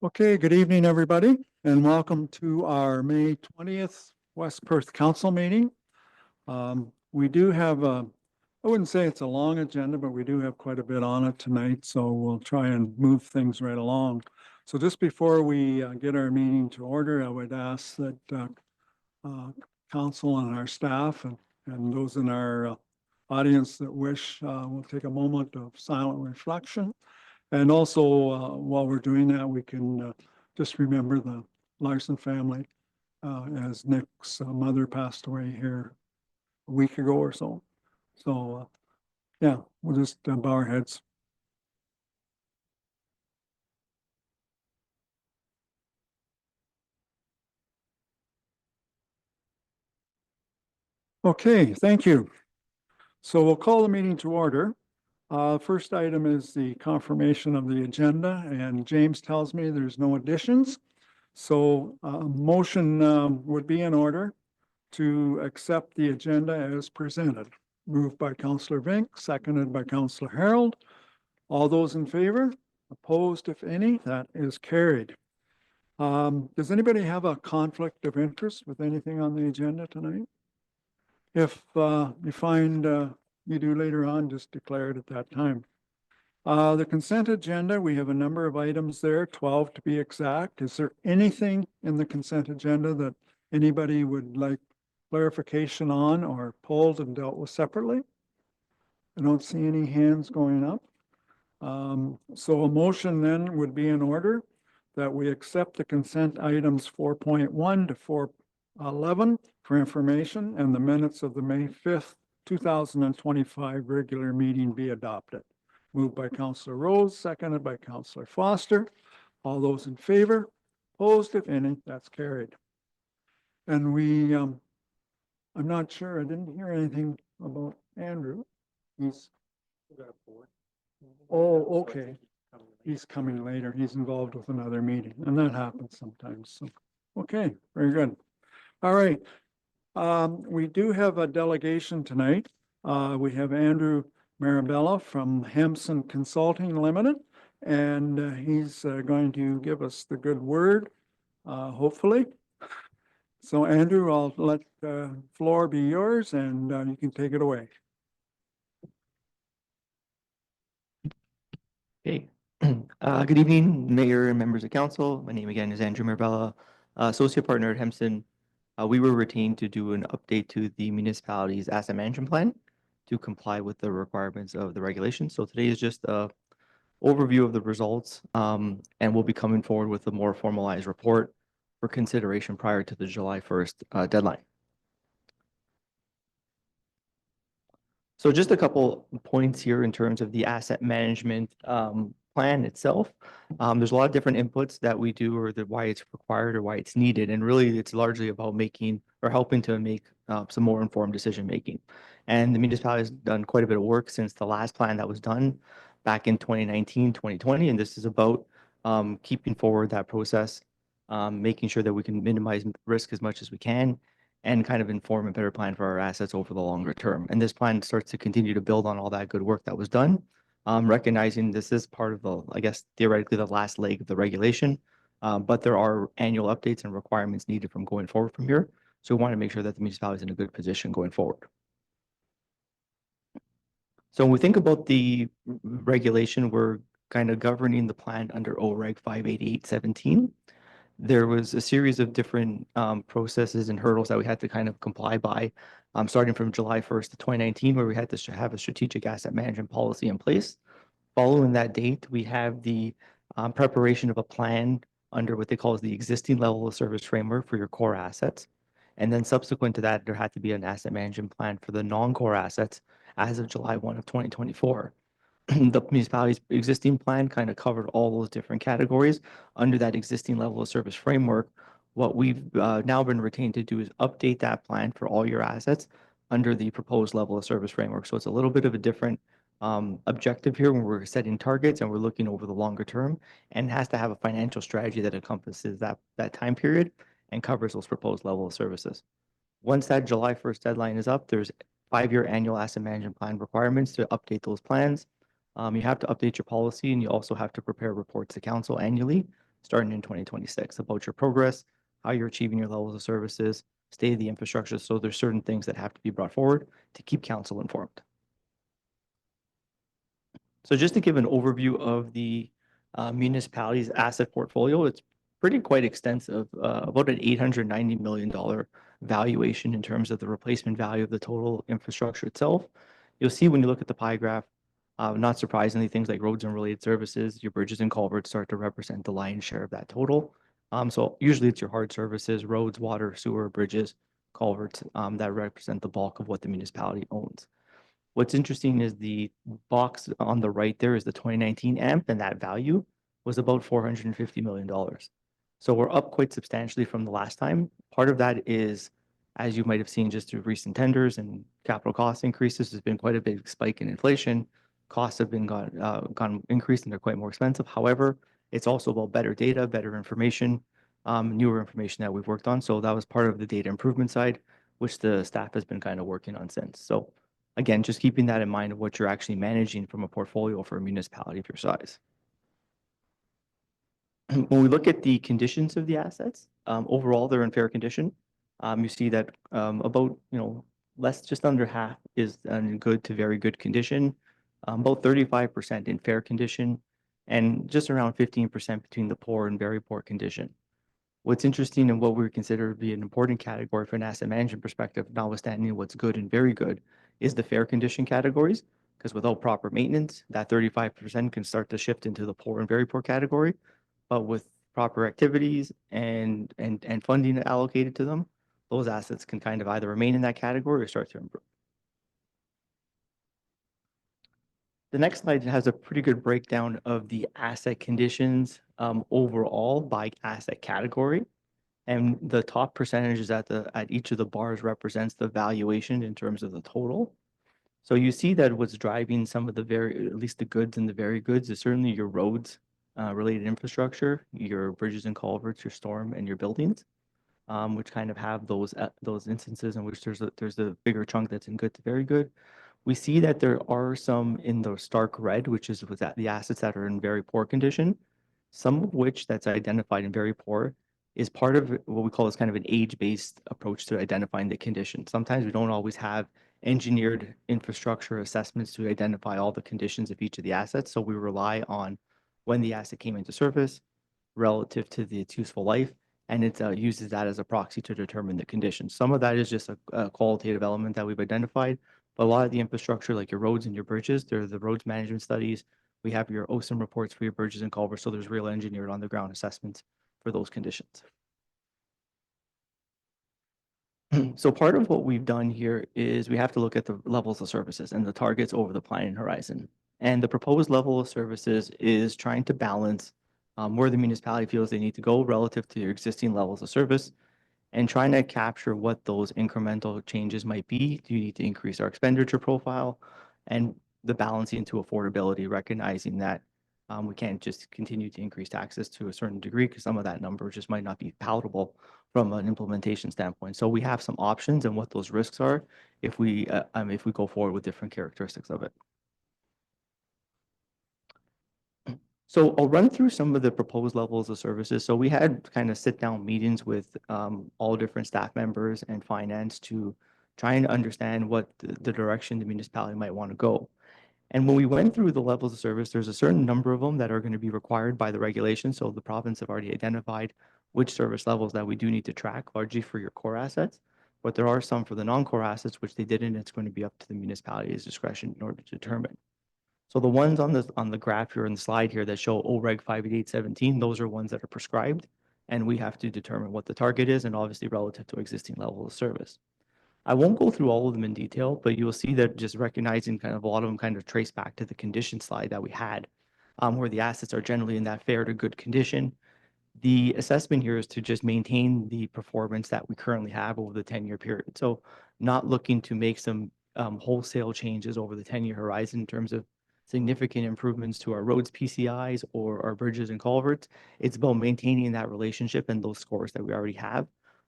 Okay, good evening, everybody, and welcome to our May 20th West Perth Council meeting. We do have I wouldn't say it's a long agenda, but we do have quite a bit on it tonight, so we'll try and move things right along. So just before we get our meeting to order, I would ask that council and our staff and those in our audience that wish will take a moment of silent reflection. And also, while we're doing that, we can just remember the Larson family as Nick's mother passed away here a week ago or so. So, yeah, we'll just bow our heads. Okay, thank you. So we'll call the meeting to order. First item is the confirmation of the agenda, and James tells me there's no additions. So motion would be in order to accept the agenda as presented. Moved by Councillor Vink, seconded by Councillor Harold. All those in favor? Opposed, if any? That is carried. Does anybody have a conflict of interest with anything on the agenda tonight? If you find you do later on, just declare it at that time. The consent agenda, we have a number of items there, 12 to be exact. Is there anything in the consent agenda that anybody would like clarification on or pulled and dealt with separately? I don't see any hands going up. So a motion then would be in order that we accept the consent items 4.1 to 411 for information and the minutes of the May 5th, 2025 regular meeting be adopted. Moved by Councillor Rose, seconded by Councillor Foster. All those in favor? Opposed, if any? That's carried. And we, I'm not sure, I didn't hear anything about Andrew. He's, oh, okay. He's coming later. He's involved with another meeting, and that happens sometimes. So, okay, very good. All right. We do have a delegation tonight. We have Andrew Marabella from Hampson Consulting Limited, and he's going to give us the good word, hopefully. So Andrew, I'll let the floor be yours and you can take it away. Okay. Good evening, Mayor and members of council. My name again is Andrew Marabella, Associate Partner at Hampson. We were retained to do an update to the municipality's asset management plan to comply with the requirements of the regulations. So today is just a overview of the results, and we'll be coming forward with a more formalized report for consideration prior to the July 1st deadline. So just a couple points here in terms of the asset management plan itself. There's a lot of different inputs that we do or why it's required or why it's needed. And really it's largely about making or helping to make some more informed decision making. And the municipality has done quite a bit of work since the last plan that was done back in 2019, 2020. And this is about keeping forward that process, making sure that we can minimize risk as much as we can and kind of inform a better plan for our assets over the longer term. And this plan starts to continue to build on all that good work that was done, recognizing this is part of the, I guess, theoretically the last leg of the regulation, but there are annual updates and requirements needed from going forward from here. So we want to make sure that the municipality is in a good position going forward. So when we think about the regulation, we're kind of governing the plan under OREG 58817. There was a series of different processes and hurdles that we had to kind of comply by, starting from July 1st of 2019, where we had to have a strategic asset management policy in place. Following that date, we have the preparation of a plan under what they call the existing level of service framework for your core assets. And then subsequent to that, there had to be an asset management plan for the non-core assets as of July 1 of 2024. The municipality's existing plan kind of covered all those different categories under that existing level of service framework. What we've now been retained to do is update that plan for all your assets under the proposed level of service framework. So it's a little bit of a different objective here when we're setting targets and we're looking over the longer term, and has to have a financial strategy that encompasses that time period and covers those proposed level of services. Once that July 1st deadline is up, there's 5-year annual asset management plan requirements to update those plans. You have to update your policy and you also have to prepare reports to council annually starting in 2026 about your progress, how you're achieving your levels of services, state of the infrastructure. So there's certain things that have to be brought forward to keep council informed. So just to give an overview of the municipality's asset portfolio, it's pretty quite extensive, about an $890 million valuation in terms of the replacement value of the total infrastructure itself. You'll see when you look at the pie graph, not surprisingly, things like roads and related services, your bridges and culverts start to represent the lion's share of that total. So usually it's your hard services, roads, water, sewer, bridges, culverts, that represent the bulk of what the municipality owns. What's interesting is the box on the right there is the 2019 AMP, and that value was about $450 million. So we're up quite substantially from the last time. Part of that is, as you might have seen just through recent tenders and capital cost increases, there's been quite a big spike in inflation. Costs have been gone increased and they're quite more expensive. However, it's also about better data, better information, newer information that we've worked on. So that was part of the data improvement side, which the staff has been kind of working on since. So again, just keeping that in mind of what you're actually managing from a portfolio for a municipality of your size. When we look at the conditions of the assets, overall, they're in fair condition. You see that about, just under half is in good to very good condition, about 35% in fair condition, and just around 15% between the poor and very poor condition. What's interesting and what we consider to be an important category for an asset management perspective, notwithstanding what's good and very good, is the fair condition categories, because without proper maintenance, that 35% can start to shift into the poor and very poor category. But with proper activities and funding allocated to them, those assets can kind of either remain in that category or start to improve. The next slide has a pretty good breakdown of the asset conditions overall by asset category. And the top percentages at each of the bars represents the valuation in terms of the total. So you see that what's driving some of the at least the goods and the very goods is certainly your roads related infrastructure, your bridges and culverts, your storm and your buildings, which kind of have those instances in which there's a bigger chunk that's in good to very good. We see that there are some in the stark red, which is the assets that are in very poor condition, some of which that's identified in very poor is part of what we call as kind of an age-based approach to identifying the condition. Sometimes we don't always have engineered infrastructure assessments to identify all the conditions of each of the assets. So we rely on when the asset came into service relative to its useful life, and it uses that as a proxy to determine the condition. Some of that is just a qualitative element that we've identified, but a lot of the infrastructure, like your roads and your bridges, they're the roads management studies. We have your OSIM reports for your bridges and culverts, so there's real engineered on the ground assessments for those conditions. So part of what we've done here is we have to look at the levels of services and the targets over the planning horizon. And the proposed level of services is trying to balance where the municipality feels they need to go relative to your existing levels of service and trying to capture what those incremental changes might be. Do you need to increase our expenditure profile and the balancing to affordability, recognizing that we can't just continue to increase taxes to a certain degree because some of that number just might not be palatable from an implementation standpoint. So we have some options and what those risks are if we go forward with different characteristics of it. So I'll run through some of the proposed levels of services. So we had kind of sit down meetings with all different staff members and finance to try and understand what the direction the municipality might want to go. And when we went through the levels of service, there's a certain number of them that are going to be required by the regulation. So the province have already identified which service levels that we do need to track, largely for your core assets. But there are some for the non-core assets, which they didn't. It's going to be up to the municipality's discretion in order to determine. So the ones on the graph here on the slide here that show OREG 58817, those are ones that are prescribed, and we have to determine what the target is and obviously relative to existing level of service. I won't go through all of them in detail, but you'll see that just recognizing kind of a lot of them kind of trace back to the condition slide that we had, where the assets are generally in that fair to good condition. The assessment here is to just maintain the performance that we currently have over the 10-year period. So not looking to make some wholesale changes over the 10-year horizon in terms of significant improvements to our roads PCIs or our bridges and culverts. It's about maintaining that relationship and those scores that we already have,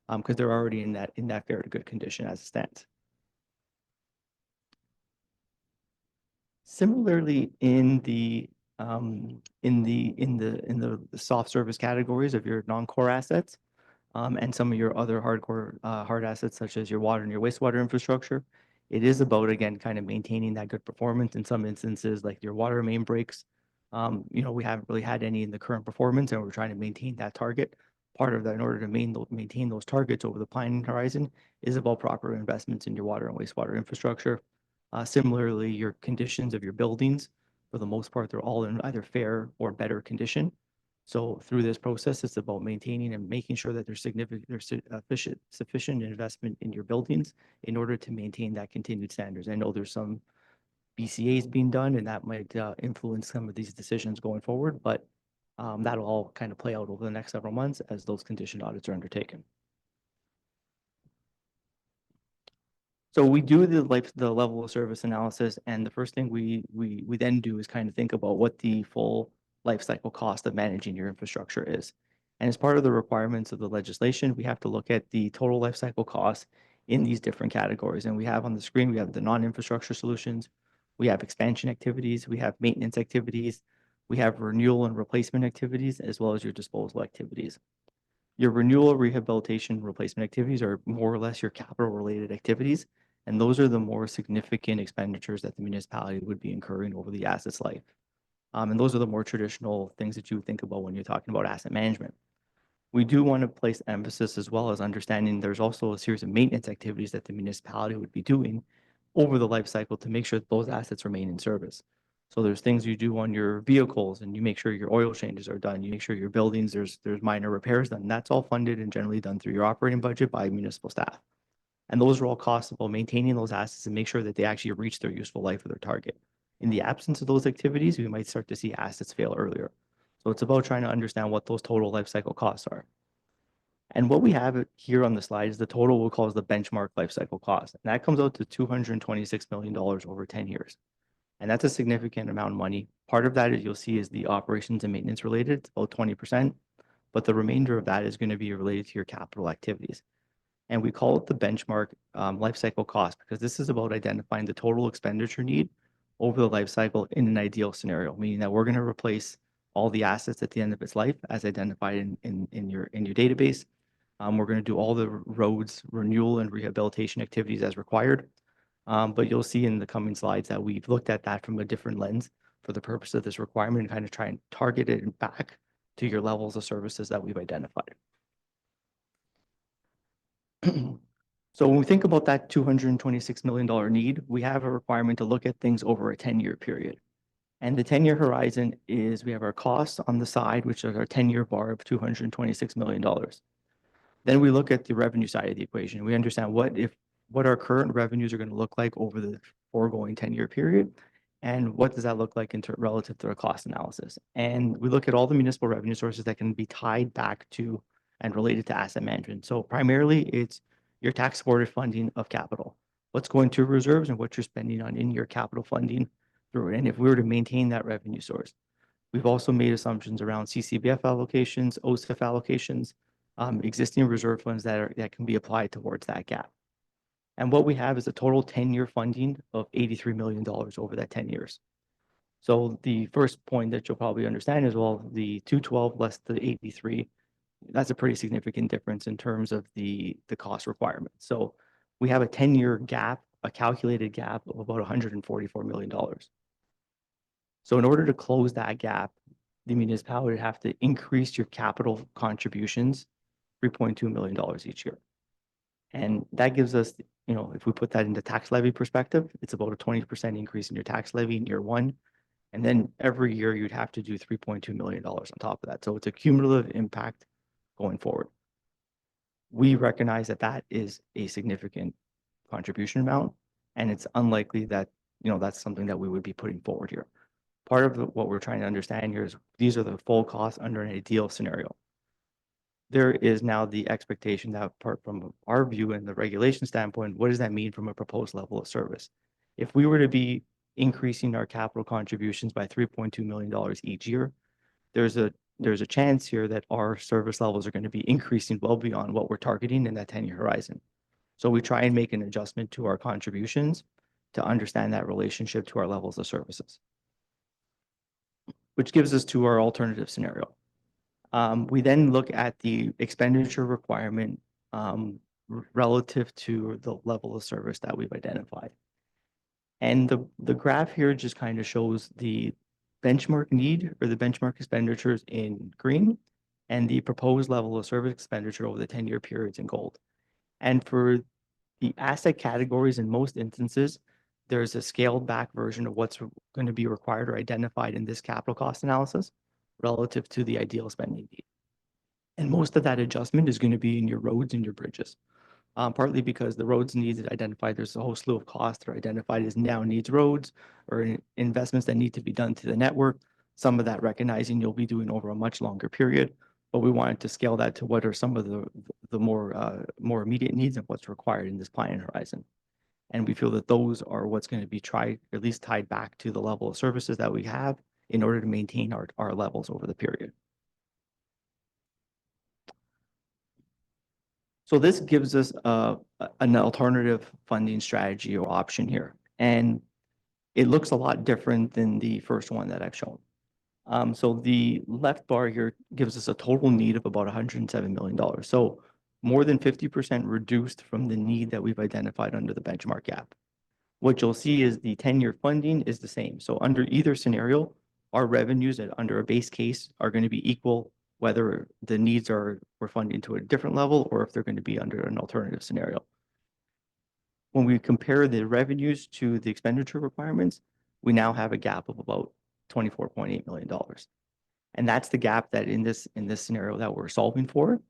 because they're already in that fair to good condition as it stands. Similarly, in the in the soft service categories of your non-core assets, and some of your other hardcore hard assets such as your water and your wastewater infrastructure. It is about, again, kind of maintaining that good performance. In some instances, like your water main breaks, we haven't really had any in the current performance, and we're trying to maintain that target. Part of that, in order to maintain those targets over the planning horizon, is about proper investments in your water and wastewater infrastructure. Similarly, your conditions of your buildings, for the most part, they're all in either fair or better condition. So through this process, it's about maintaining and making sure that there's sufficient investment in your buildings in order to maintain that continued standards. I know there's some BCAs being done, and that might influence some of these decisions going forward, but that'll all kind of play out over the next several months as those condition audits are undertaken. So we do the level of service analysis, and the first thing we then do is kind of think about what the full life cycle cost of managing your infrastructure is. And as part of the requirements of the legislation, we have to look at the total life cycle cost in these different categories. And we have on the screen, we have the non-infrastructure solutions, we have expansion activities, we have maintenance activities, we have renewal and replacement activities, as well as your disposal activities. Your renewal, rehabilitation, replacement activities are more or less your capital related activities. And those are the more significant expenditures that the municipality would be incurring over the asset's life. And those are the more traditional things that you would think about when you're talking about asset management. We do want to place emphasis, as well as understanding there's also a series of maintenance activities that the municipality would be doing over the life cycle to make sure that those assets remain in service. So there's things you do on your vehicles, and you make sure your oil changes are done. You make sure your buildings, there's minor repairs done. That's all funded and generally done through your operating budget by municipal staff. And those are all costs about maintaining those assets and make sure that they actually reach their useful life of their target. In the absence of those activities, we might start to see assets fail earlier. So it's about trying to understand what those total life cycle costs are. And what we have here on the slide is the total we'll call the benchmark life cycle cost. And that comes out to $226 million over 10 years. And that's a significant amount of money. Part of that, as you'll see, is the operations and maintenance related. It's about 20%, but the remainder of that is going to be related to your capital activities. And we call it the benchmark life cycle cost because this is about identifying the total expenditure need over the life cycle in an ideal scenario, meaning that we're going to replace all the assets at the end of its life as identified in your database. We're going to do all the roads renewal and rehabilitation activities as required. But you'll see in the coming slides that we've looked at that from a different lens for the purpose of this requirement and kind of try and target it back to your levels of services that we've identified. So when we think about that $226 million need, we have a requirement to look at things over a 10-year period. And the 10-year horizon is we have our costs on the side, which is our 10-year bar of $226 million. Then we look at the revenue side of the equation. We understand what our current revenues are going to look like over the foregoing 10-year period, and what does that look like relative to our cost analysis. And we look at all the municipal revenue sources that can be tied back to and related to asset management. So primarily it's your tax supported funding of capital, what's going to reserves and what you're spending on in your capital funding through it. And if we were to maintain that revenue source, we've also made assumptions around CCBF allocations, OCF allocations, existing reserve funds that can be applied towards that gap. And what we have is a total 10-year funding of $83 million over that 10 years. So the first point that you'll probably understand is, well, the 212 less the 83, that's a pretty significant difference in terms of the cost requirement. So we have a 10-year gap, a calculated gap of about $144 million. So in order to close that gap, the municipality would have to increase your capital contributions $3.2 million each year. And that gives us, if we put that into tax levy perspective, it's about a 20% increase in your tax levy in year one. And then every year you'd have to do $3.2 million on top of that. So it's a cumulative impact going forward. We recognize that that is a significant contribution amount, and it's unlikely that, that's something that we would be putting forward here. Part of what we're trying to understand here is these are the full costs under an ideal scenario. There is now the expectation that, apart from our view and the regulation standpoint, what does that mean from a proposed level of service? If we were to be increasing our capital contributions by $3.2 million each year, there's a chance here that our service levels are going to be increasing well beyond what we're targeting in that 10-year horizon. So we try and make an adjustment to our contributions to understand that relationship to our levels of services. which gives us to our alternative scenario. We then look at the expenditure requirement relative to the level of service that we've identified. And the graph here just kind of shows the benchmark need or the benchmark expenditures in green and the proposed level of service expenditure over the 10-year periods in gold. And for the asset categories, in most instances, there's a scaled back version of what's going to be required or identified in this capital cost analysis relative to the ideal spending need. And most of that adjustment is going to be in your roads and your bridges. Partly because the roads needs identified, there's a whole slew of costs that are identified as now needs roads or investments that need to be done to the network. Some of that recognizing you'll be doing over a much longer period, but we wanted to scale that to what are some of the more immediate needs and what's required in this planning horizon. And we feel that those are what's going to be at least tied back to the level of services that we have in order to maintain our levels over the period. So this gives us an alternative funding strategy or option here. And it looks a lot different than the first one that I've shown. So the left bar here gives us a total need of about $107 million. So more than 50% reduced from the need that we've identified under the benchmark gap. What you'll see is the 10-year funding is the same. So under either scenario, our revenues under a base case are going to be equal, whether the needs we're funding to a different level or if they're going to be under an alternative scenario. When we compare the revenues to the expenditure requirements, we now have a gap of about $24.8 million. And that's the gap that in this scenario that we're solving for.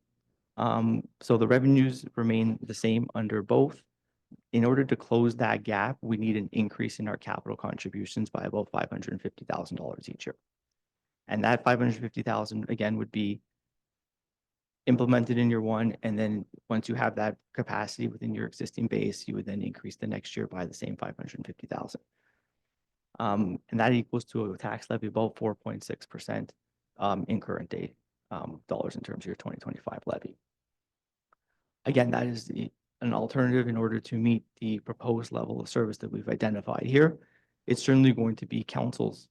So the revenues remain the same under both. In order to close that gap, we need an increase in our capital contributions by about $550,000 each year. And that $550,000 again would be implemented in year one. And then once you have that capacity within your existing base, you would then increase the next year by the same $550,000. And that equals to a tax levy of about 4.6% in current day dollars in terms of your 2025 levy. Again, that is an alternative in order to meet the proposed level of service that we've identified here. It's certainly going to be council's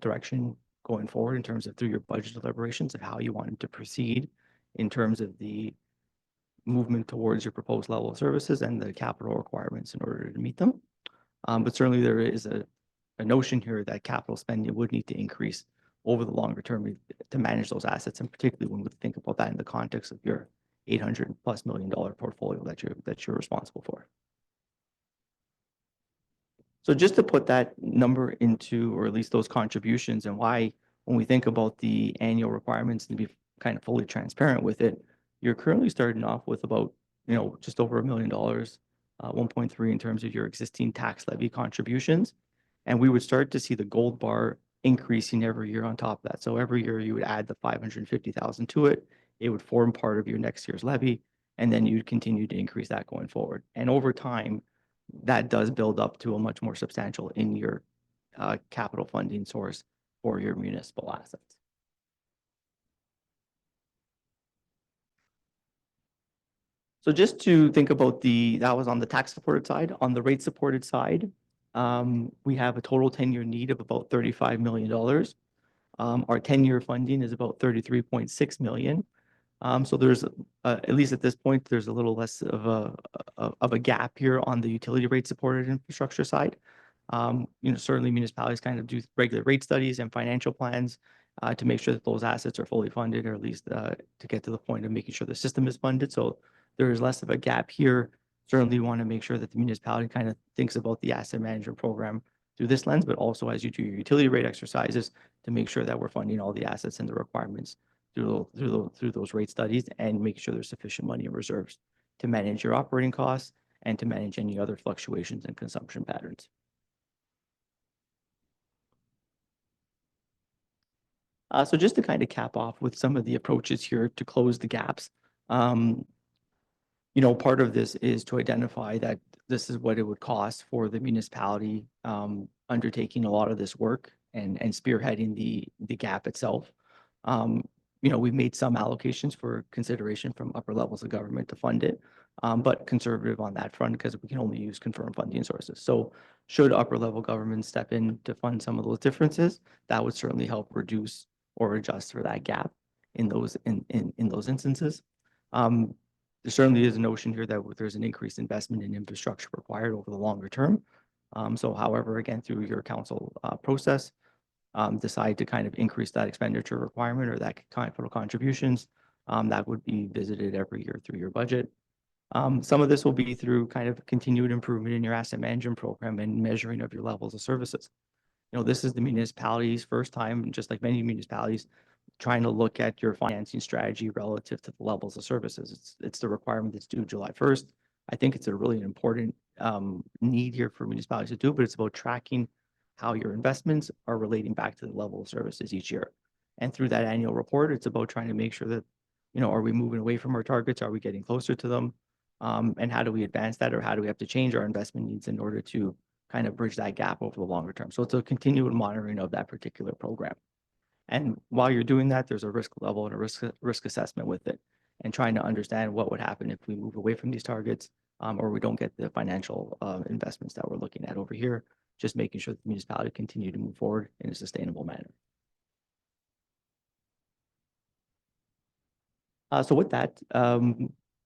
direction going forward in terms of through your budget deliberations of how you want to proceed in terms of the movement towards your proposed level of services and the capital requirements in order to meet them. But certainly there is a notion here that capital spending would need to increase over the longer term to manage those assets, and particularly when we think about that in the context of your $800+ million portfolio that you're responsible for. So just to put that number into, or at least those contributions, and why when we think about the annual requirements to be kind of fully transparent with it, you're currently starting off with about, just over $1 million, 1.3 in terms of your existing tax levy contributions. And we would start to see the gold bar increasing every year on top of that. So every year you would add the $550,000 to it. It would form part of your next year's levy, and then you'd continue to increase that going forward. And over time, that does build up to a much more substantial in your capital funding source for your municipal assets. So just to think about that was on the tax supported side. On the rate supported side, we have a total 10-year need of about $35 million. Our 10-year funding is about $33.6 million. So there's, at least at this point, there's a little less of a gap here on the utility rate supported infrastructure side. Certainly municipalities kind of do regular rate studies and financial plans to make sure that those assets are fully funded, or at least to get to the point of making sure the system is funded. So there is less of a gap here. Certainly want to make sure that the municipality kind of thinks about the asset management program through this lens, but also as you do your utility rate exercises to make sure that we're funding all the assets and the requirements through those rate studies, and make sure there's sufficient money in reserves to manage your operating costs and to manage any other fluctuations in consumption patterns. So just to kind of cap off with some of the approaches here to close the gaps, part of this is to identify that this is what it would cost for the municipality undertaking a lot of this work and spearheading the gap itself. We've made some allocations for consideration from upper levels of government to fund it, but conservative on that front because we can only use confirmed funding sources. So should upper level government step in to fund some of those differences, that would certainly help reduce or adjust for that gap in those instances. There certainly is a notion here that there's an increased investment in infrastructure required over the longer term. So however, again, through your council process, decide to kind of increase that expenditure requirement or that capital contributions, that would be visited every year through your budget. Some of this will be through kind of continued improvement in your asset management program and measuring of your levels of services. You know, this is the municipality's first time, just like many municipalities, trying to look at your financing strategy relative to the levels of services. It's the requirement that's due July 1st. I think it's a really important need here for municipalities to do, but it's about tracking how your investments are relating back to the level of services each year. And through that annual report, it's about trying to make sure that, you know, are we moving away from our targets? Are we getting closer to them? And how do we advance that, or how do we have to change our investment needs in order to kind of bridge that gap over the longer term? So it's a continual monitoring of that particular program. And while you're doing that, there's a risk level and a risk assessment with it, and trying to understand what would happen if we move away from these targets, or we don't get the financial investments that we're looking at over here, just making sure that the municipality continue to move forward in a sustainable manner. So with that,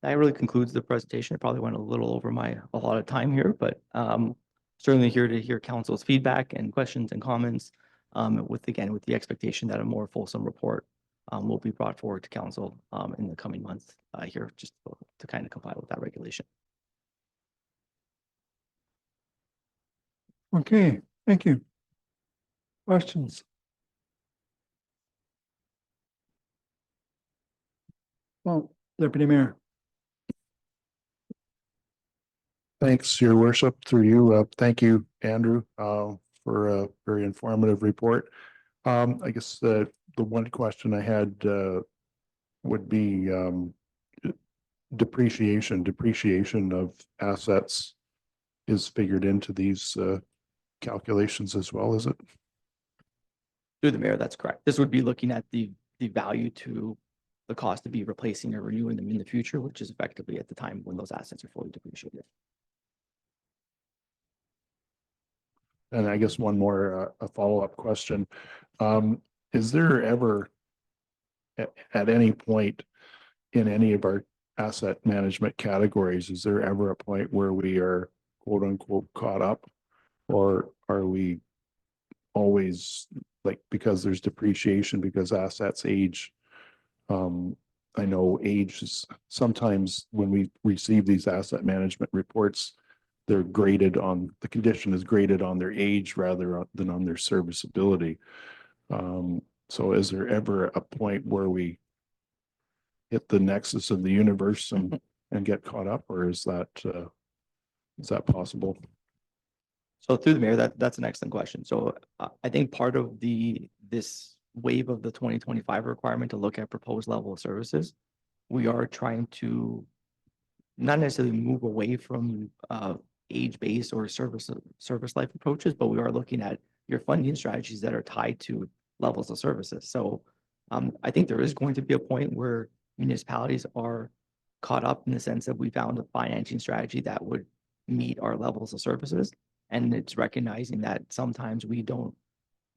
that really concludes the presentation. I probably went a little over my allotted time here, but certainly here to hear council's feedback and questions and comments, with the expectation that a more fulsome report will be brought forward to council in the coming months here, just to kind of comply with that regulation. Okay, thank you. Questions? Well, Deputy Mayor. Thanks, Your Worship, through you. Thank you, Andrew, for a very informative report. I guess the one question I had would be depreciation of assets is figured into these calculations as well, is it? Through the mayor, that's correct. This would be looking at the value to the cost to be replacing or renewing them in the future, which is effectively at the time when those assets are fully depreciated. And I guess one more a follow-up question. Is there ever at any point in any of our asset management categories, is there ever a point where we are quote unquote caught up? Or are we always, like, because there's depreciation because assets age? I know age is sometimes when we receive these asset management reports, they're graded on, the condition is graded on their age rather than on their serviceability. So is there ever a point where we hit the nexus of the universe and get caught up, or is that possible? So through the mayor, that's an excellent question. So I think part of this wave of the 2025 requirement to look at proposed level of services, we are trying to not necessarily move away from age-based or service life approaches, but we are looking at your funding strategies that are tied to levels of services. So I think there is going to be a point where municipalities are caught up in the sense that we found a financing strategy that would meet our levels of services. And it's recognizing that sometimes we don't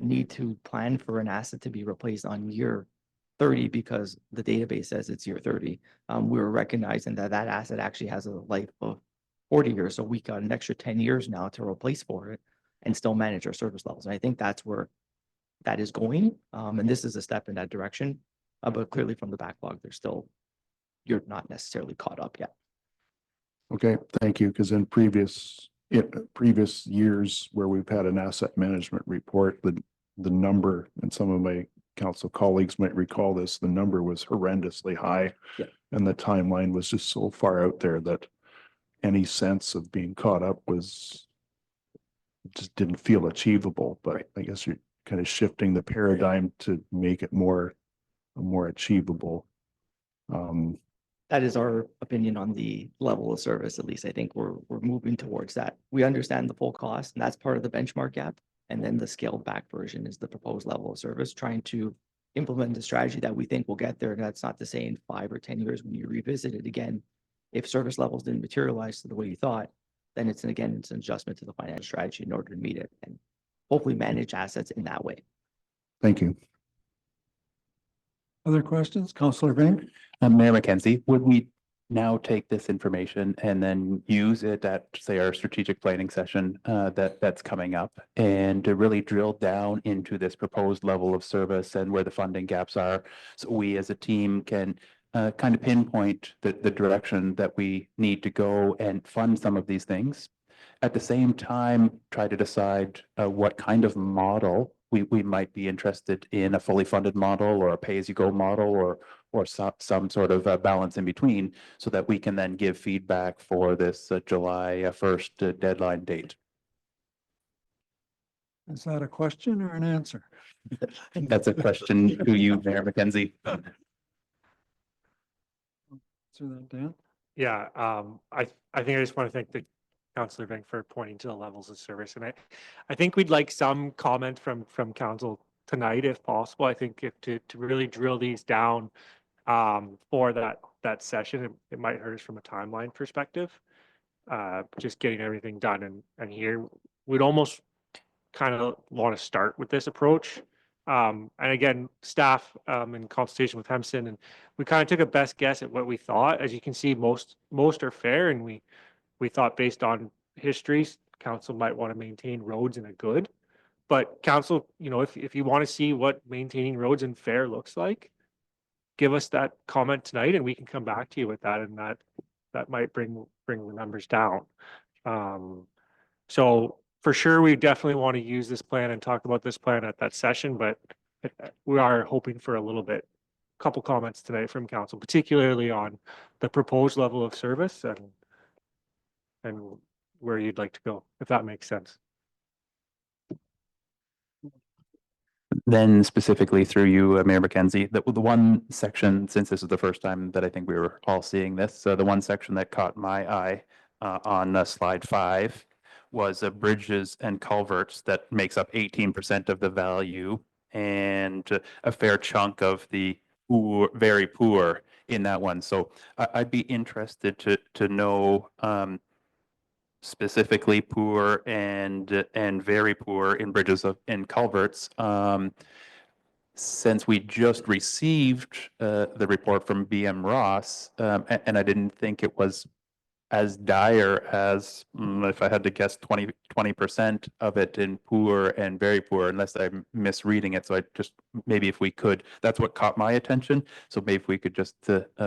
need to plan for an asset to be replaced on year 30 because the database says it's year 30. We're recognizing that that asset actually has a life of 40 years. So we got an extra 10 years now to replace for it and still manage our service levels. And I think that's where that is going. And this is a step in that direction. But clearly from the backlog, you're not necessarily caught up yet. Okay, thank you. Because in previous years where we've had an asset management report, the number, and some of my council colleagues might recall this, the number was horrendously high. Yeah. And the timeline was just so far out there that any sense of being caught up just didn't feel achievable. But I guess you're kind of shifting the paradigm to make it more achievable. That is our opinion on the level of service. At least I think we're moving towards that. We understand the full cost, and that's part of the benchmark gap. And then the scaled back version is the proposed level of service, trying to implement the strategy that we think will get there. And that's not to say in 5 or 10 years when you revisit it again, If service levels didn't materialize to the way you thought, then it's an adjustment to the financial strategy in order to meet it and hopefully manage assets in that way. Thank you. Other questions? Counselor Vink? Mayor McKenzie, would we now take this information and then use it at, say, our strategic planning session that's coming up and to really drill down into this proposed level of service and where the funding gaps are, so we as a team can kind of pinpoint the direction that we need to go and fund some of these things? At the same time, try to decide what kind of model we might be interested in, a fully funded model or a pay-as-you-go model or some sort of balance in between, so that we can then give feedback for this July 1st deadline date. Is that a question or an answer? That's a question to you, Mayor McKenzie. Answer that, Dan? Yeah, I think I just want to thank the Councillor Vink for pointing to the levels of service, and I think we'd like some comment from council tonight if possible. I think if to really drill these down for that session, it might hurt us from a timeline perspective. Just getting everything done and here we'd almost kind of want to start with this approach. And again, staff in consultation with Hemson, and we kind of took a best guess at what we thought. As you can see, most are fair, and we thought based on histories, council might want to maintain roads in a good. But council, if you want to see what maintaining roads in fair looks like, give us that comment tonight, and we can come back to you with that, and that might bring the numbers down. So for sure, we definitely want to use this plan and talk about this plan at that session, but we are hoping for a couple comments tonight from council, particularly on the proposed level of service and where you'd like to go, if that makes sense. Then specifically through you, Mayor McKenzie, the one section, since this is the first time that I think we were all seeing this, the one section that caught my eye on slide 5 was bridges and culverts that makes up 18% of the value, and a fair chunk of the very poor in that one. So I'd be interested to know specifically poor and very poor in bridges and culverts. Since we just received the report from BM Ross, and I didn't think it was as dire as, if I had to guess, 20% of it in poor and very poor, unless I'm misreading it. So I just, maybe if we could, that's what caught my attention. So maybe if we could just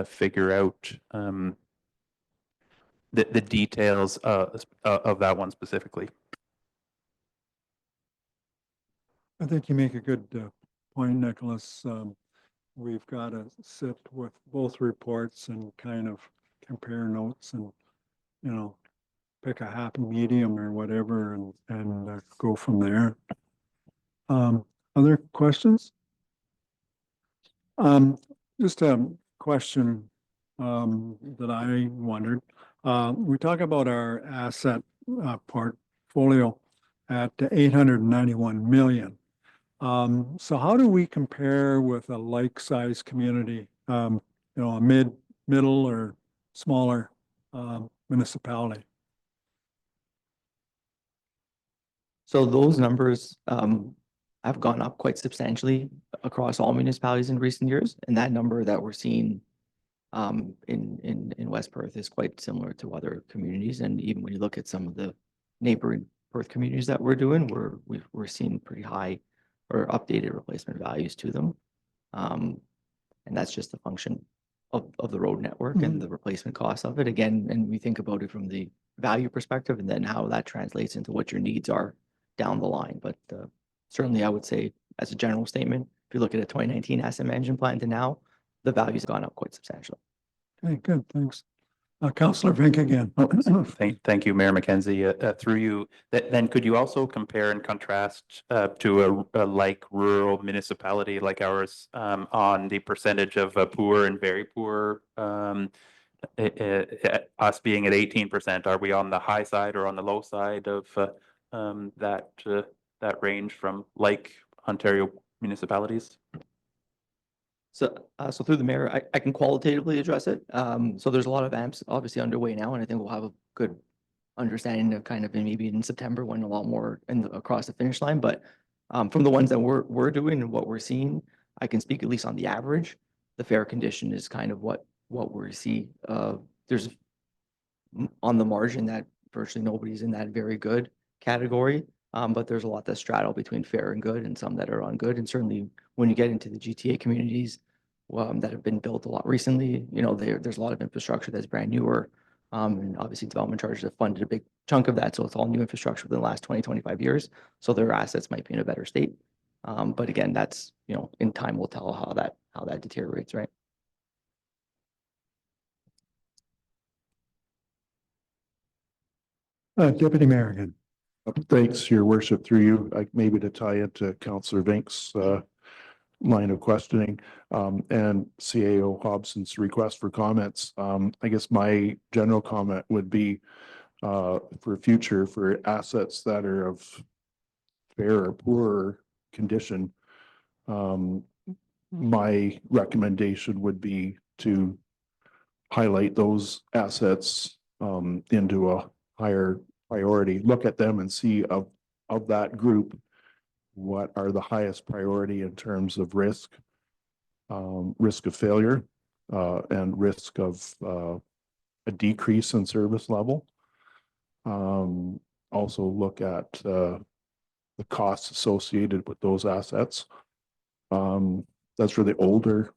figure out the details of that one specifically. I think you make a good point, Nicholas. We've got to sit with both reports and kind of compare notes and, pick a happy medium or whatever and go from there. Other questions? Just a question that I wondered. We talk about our asset portfolio at 891 million. So how do we compare with a like-sized community, a middle or smaller municipality? So those numbers have gone up quite substantially across all municipalities in recent years, and that number that we're seeing in West Perth is quite similar to other communities. And even when you look at some of the neighboring Perth communities that we're doing, we're seeing pretty high or updated replacement values to them. And that's just a function of the road network and the replacement cost of it. Again, and we think about it from the value perspective and then how that translates into what your needs are down the line. But certainly I would say, as a general statement, if you look at a 2019 asset management plan to now, the value's gone up quite substantially. Okay, good, thanks. Councillor Vink again. Thank you, Mayor McKenzie. Through you, then could you also compare and contrast to a like rural municipality like ours on the percentage of poor and very poor? Us being at 18%, are we on the high side or on the low side of that range from like Ontario municipalities? So through the mayor, I can qualitatively address it. So there's a lot of AMPs obviously underway now, and I think we'll have a good understanding of kind of maybe in September when a lot more across the finish line. But from the ones that we're doing and what we're seeing, I can speak at least on the average. The fair condition is kind of what we see. There's on the margin that virtually nobody's in that very good category. But there's a lot that straddle between fair and good and some that are on good. And certainly when you get into the GTA communities that have been built a lot recently, you know, there's a lot of infrastructure that's brand newer. And obviously development charges have funded a big chunk of that. So it's all new infrastructure within the last 20, 25 years. So their assets might be in a better state. But again, that's, you know, in time will tell how that deteriorates, right? Deputy Mayor again. Thanks, your worship, through you, maybe to tie into Councillor Vink's line of questioning, and CAO Hobson's request for comments. I guess my general comment would be for future, for assets that are of fair or poorer condition, my recommendation would be to highlight those assets into a higher priority, look at them and see of that group, what are the highest priority in terms of risk, risk of failure, and risk of a decrease in service level. Also look at the costs associated with those assets. That's for the older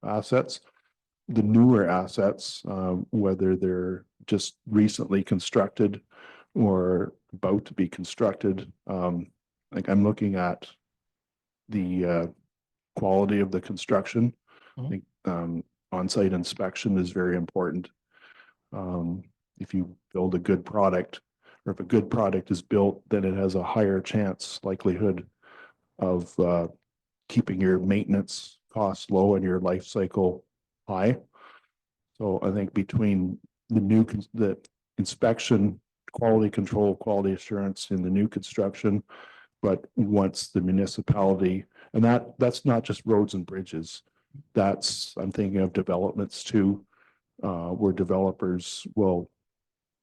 assets. The newer assets, whether they're just recently constructed or about to be constructed, like I'm looking at the quality of the construction. I think on-site inspection is very important. If you build a good product, or if a good product is built, then it has a higher likelihood of keeping your maintenance costs low and your life cycle high. So I think between the inspection, quality control, quality assurance in the new construction, but once the municipality, and that's not just roads and bridges, I'm thinking of developments too, where developers will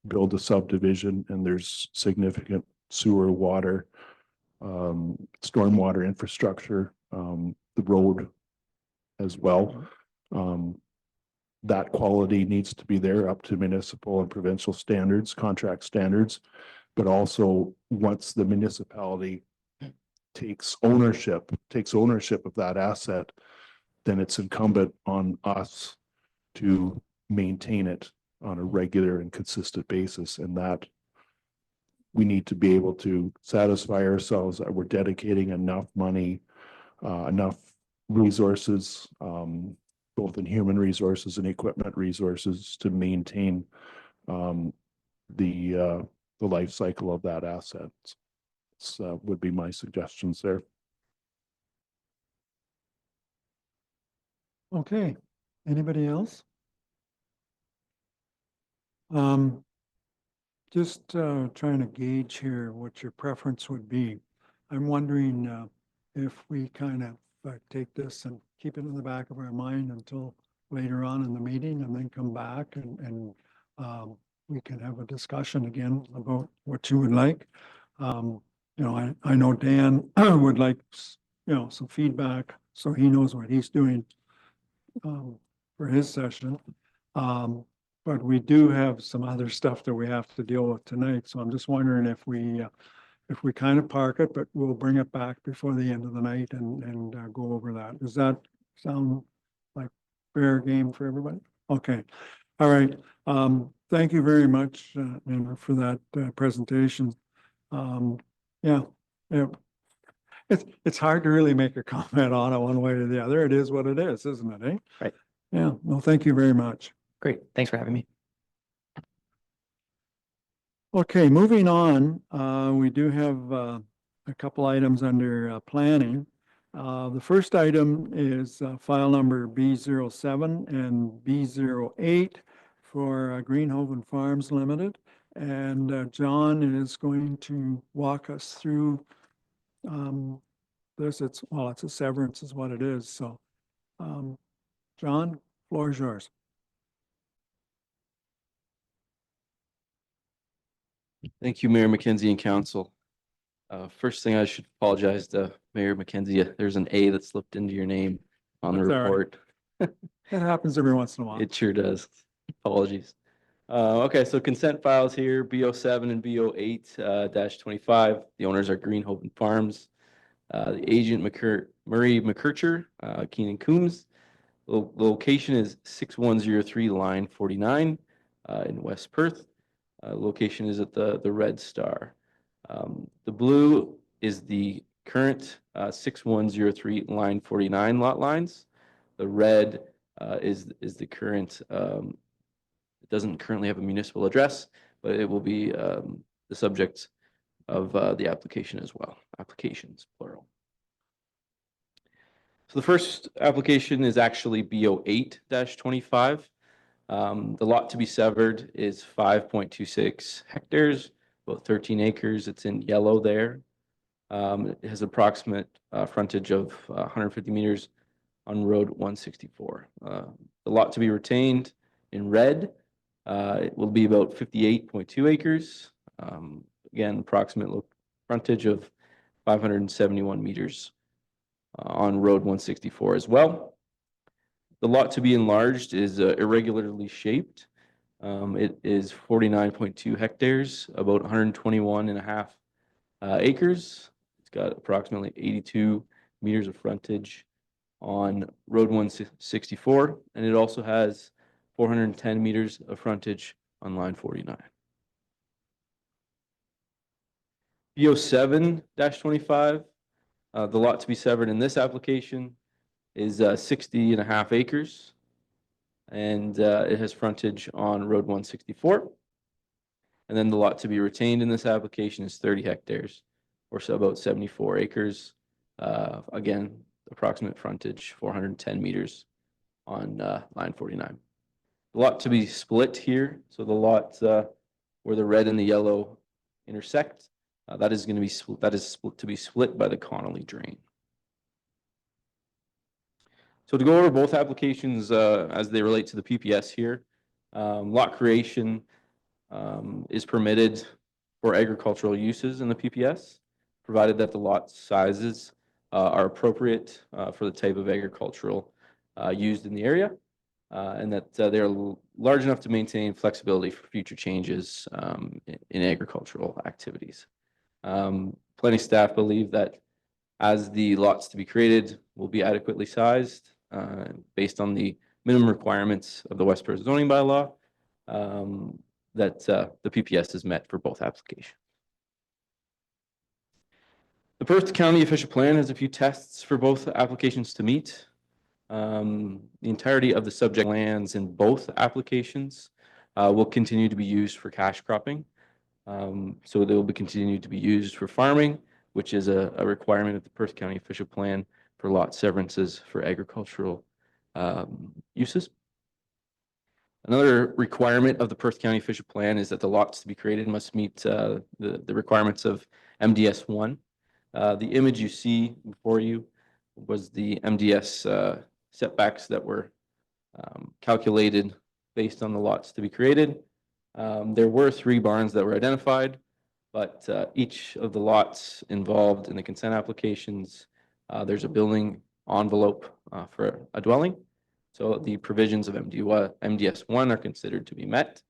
build a subdivision and there's significant sewer, water, stormwater infrastructure, the road as well. That quality needs to be there up to municipal and provincial standards, contract standards, but also once the municipality takes ownership of that asset, then it's incumbent on us to maintain it on a regular and consistent basis. And that we need to be able to satisfy ourselves that we're dedicating enough money, enough resources, both in human resources and equipment resources, to maintain the life cycle of that asset. Would be my suggestions there. Okay, anybody else? Just trying to gauge here what your preference would be. I'm wondering if we kind of take this and keep it in the back of our mind until later on in the meeting, and then come back and we can have a discussion again about what you would like. You know, I know Dan would like, you know, some feedback so he knows what he's doing for his session. But we do have some other stuff that we have to deal with tonight. So I'm just wondering if we kind of park it, but we'll bring it back before the end of the night and go over that. Does that sound like fair game for everybody? Okay. All right. Thank you very much, Anna, for that presentation. Yeah. It's hard to really make a comment on it one way or the other. It is what it is, isn't it, eh? Right. Yeah. Well, thank you very much. Great. Thanks for having me. Okay, moving on, we do have a couple items under planning. The first item is file number B07 and B08 for Greenhoven Farms Limited. And John is going to walk us through this. It's a severance is what it is. So John, floor is yours. Thank you, Mayor McKenzie and council. First thing, I should apologize to Mayor McKenzie. There's an A that slipped into your name on the That's all right. report. It happens every once in a while. It sure does. Apologies. Okay, so consent files here, BO7 and BO8-25. The owners are Greenhoven Farms. The agent Murray McKercher, Keenan Coombs. The location is 6103 line 49 in West Perth. Location is at the Red Star. The blue is the current 6103 line 49 lot lines. The red is the current, it doesn't currently have a municipal address, but it will be the subject of the application as well. Applications, plural. So the first application is actually BO8-25. The lot to be severed is 5.26 hectares, about 13 acres. It's in yellow there. It has approximate frontage of 150 meters on Road 164. The lot to be retained in red, it will be about 58.2 acres. Again, approximate frontage of 571 meters on Road 164 as well. The lot to be enlarged is irregularly shaped. It is 49.2 hectares, about 121.5 acres. It's got approximately 82 meters of frontage on Road 164, and it also has 410 meters of frontage on line 49. BO7-25, the lot to be severed in this application is 60.5 acres, and it has frontage on Road 164. And then the lot to be retained in this application is 30 hectares, or so about 74 acres. Again, approximate frontage 410 meters on line 49. The lot to be split here, so the lot where the red and the yellow intersect, that is going to be split to be split by the Connolly drain. So to go over both applications as they relate to the PPS here, lot creation is permitted for agricultural uses in the PPS, provided that the lot sizes are appropriate for the type of agricultural used in the area, and that they're large enough to maintain flexibility for future changes in agricultural activities. Planning staff believe that as the lots to be created will be adequately sized based on the minimum requirements of the West Perth zoning bylaw, that the PPS is met for both applications. The Perth County Official Plan has a few tests for both applications to meet. The entirety of the subject lands in both applications will continue to be used for cash cropping. So they will be continued to be used for farming, which is a requirement of the Perth County Official Plan for lot severances for agricultural uses. Another requirement of the Perth County Official Plan is that the lots to be created must meet the requirements of MDS 1. The image you see before you was the MDS setbacks that were calculated based on the lots to be created. There were 3 barns that were identified, but each of the lots involved in the consent applications, there's a building envelope for a dwelling. So the provisions of MDS 1 are considered to be met.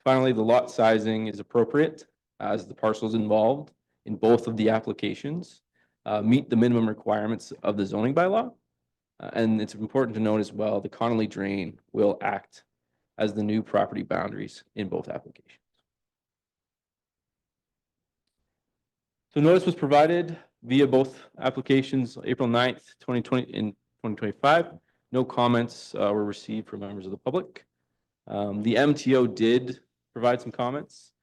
Finally, the lot sizing is appropriate as the parcels involved in both of the applications meet the minimum requirements of the zoning bylaw. And it's important to note as well, the Connolly drain will act as the new property boundaries in both applications. So notice was provided via both applications April 9th, 2020 in 2025. No comments were received from members of the public. The MTO did provide some comments.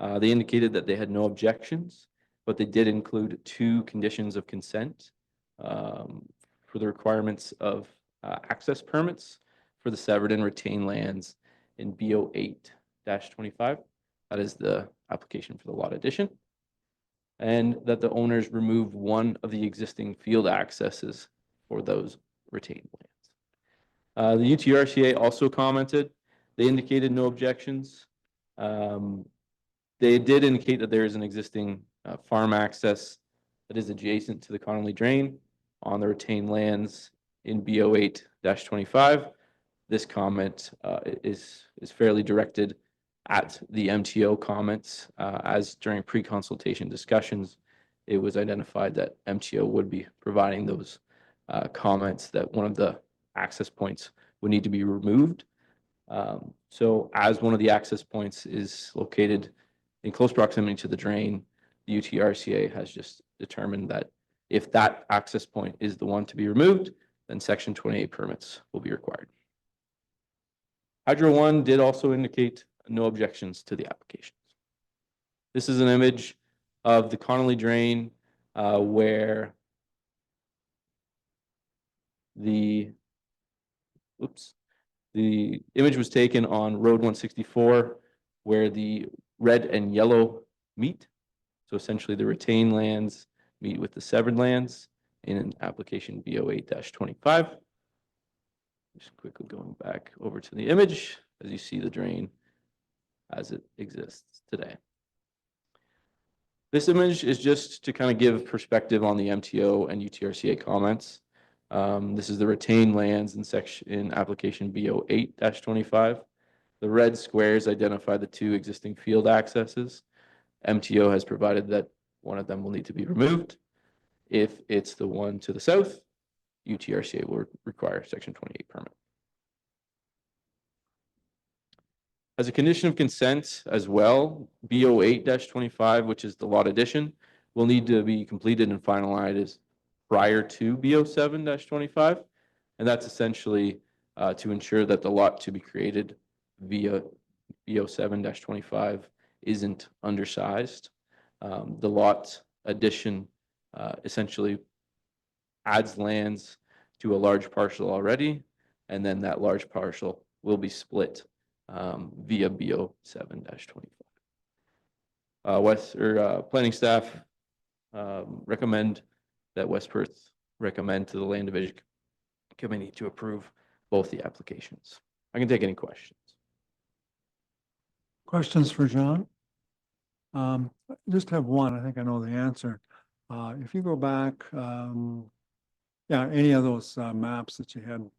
They indicated that they had no objections, but they did include 2 conditions of consent for the requirements of access permits for the severed and retained lands in BO8-25. That is the application for the lot addition. And that the owners remove one of the existing field accesses for those retained lands. The UTRCA also commented. They indicated no objections. They did indicate that there is an existing farm access that is adjacent to the Connolly Drain on the retained lands in BO8-25. This comment is fairly directed at the MTO comments, as during pre-consultation discussions, it was identified that MTO would be providing those comments that one of the access points would need to be removed. So as one of the access points is located in close proximity to the drain, the UTRCA has just determined that if that access point is the one to be removed, then Section 28 permits will be required. Hydro One did also indicate no objections to the applications. This is an image of the Connolly Drain where the image was taken on Road 164 where the red and yellow meet. So essentially the retained lands meet with the severed lands in an application BO8-25. Just quickly going back over to the image as you see the drain as it exists today. This image is just to kind of give perspective on the MTO and UTRCA comments. This is the retained lands in application BO8-25. The red squares identify the two existing field accesses. MTO has provided that one of them will need to be removed. If it's the one to the south, UTRCA will require Section 28 permit. As a condition of consent as well, BO8-25, which is the lot addition, will need to be completed and finalized prior to BO7-25. And that's essentially to ensure that the lot to be created via BO7-25 isn't undersized. The lot addition essentially adds lands to a large parcel already, and then that large parcel will be split via BO7-25. Planning staff recommend that West Perth recommend to the Land Division Committee to approve both the applications. I can take any questions. Questions for John? Just have one, I think I know the answer. If you go back, yeah, any of those maps that you had,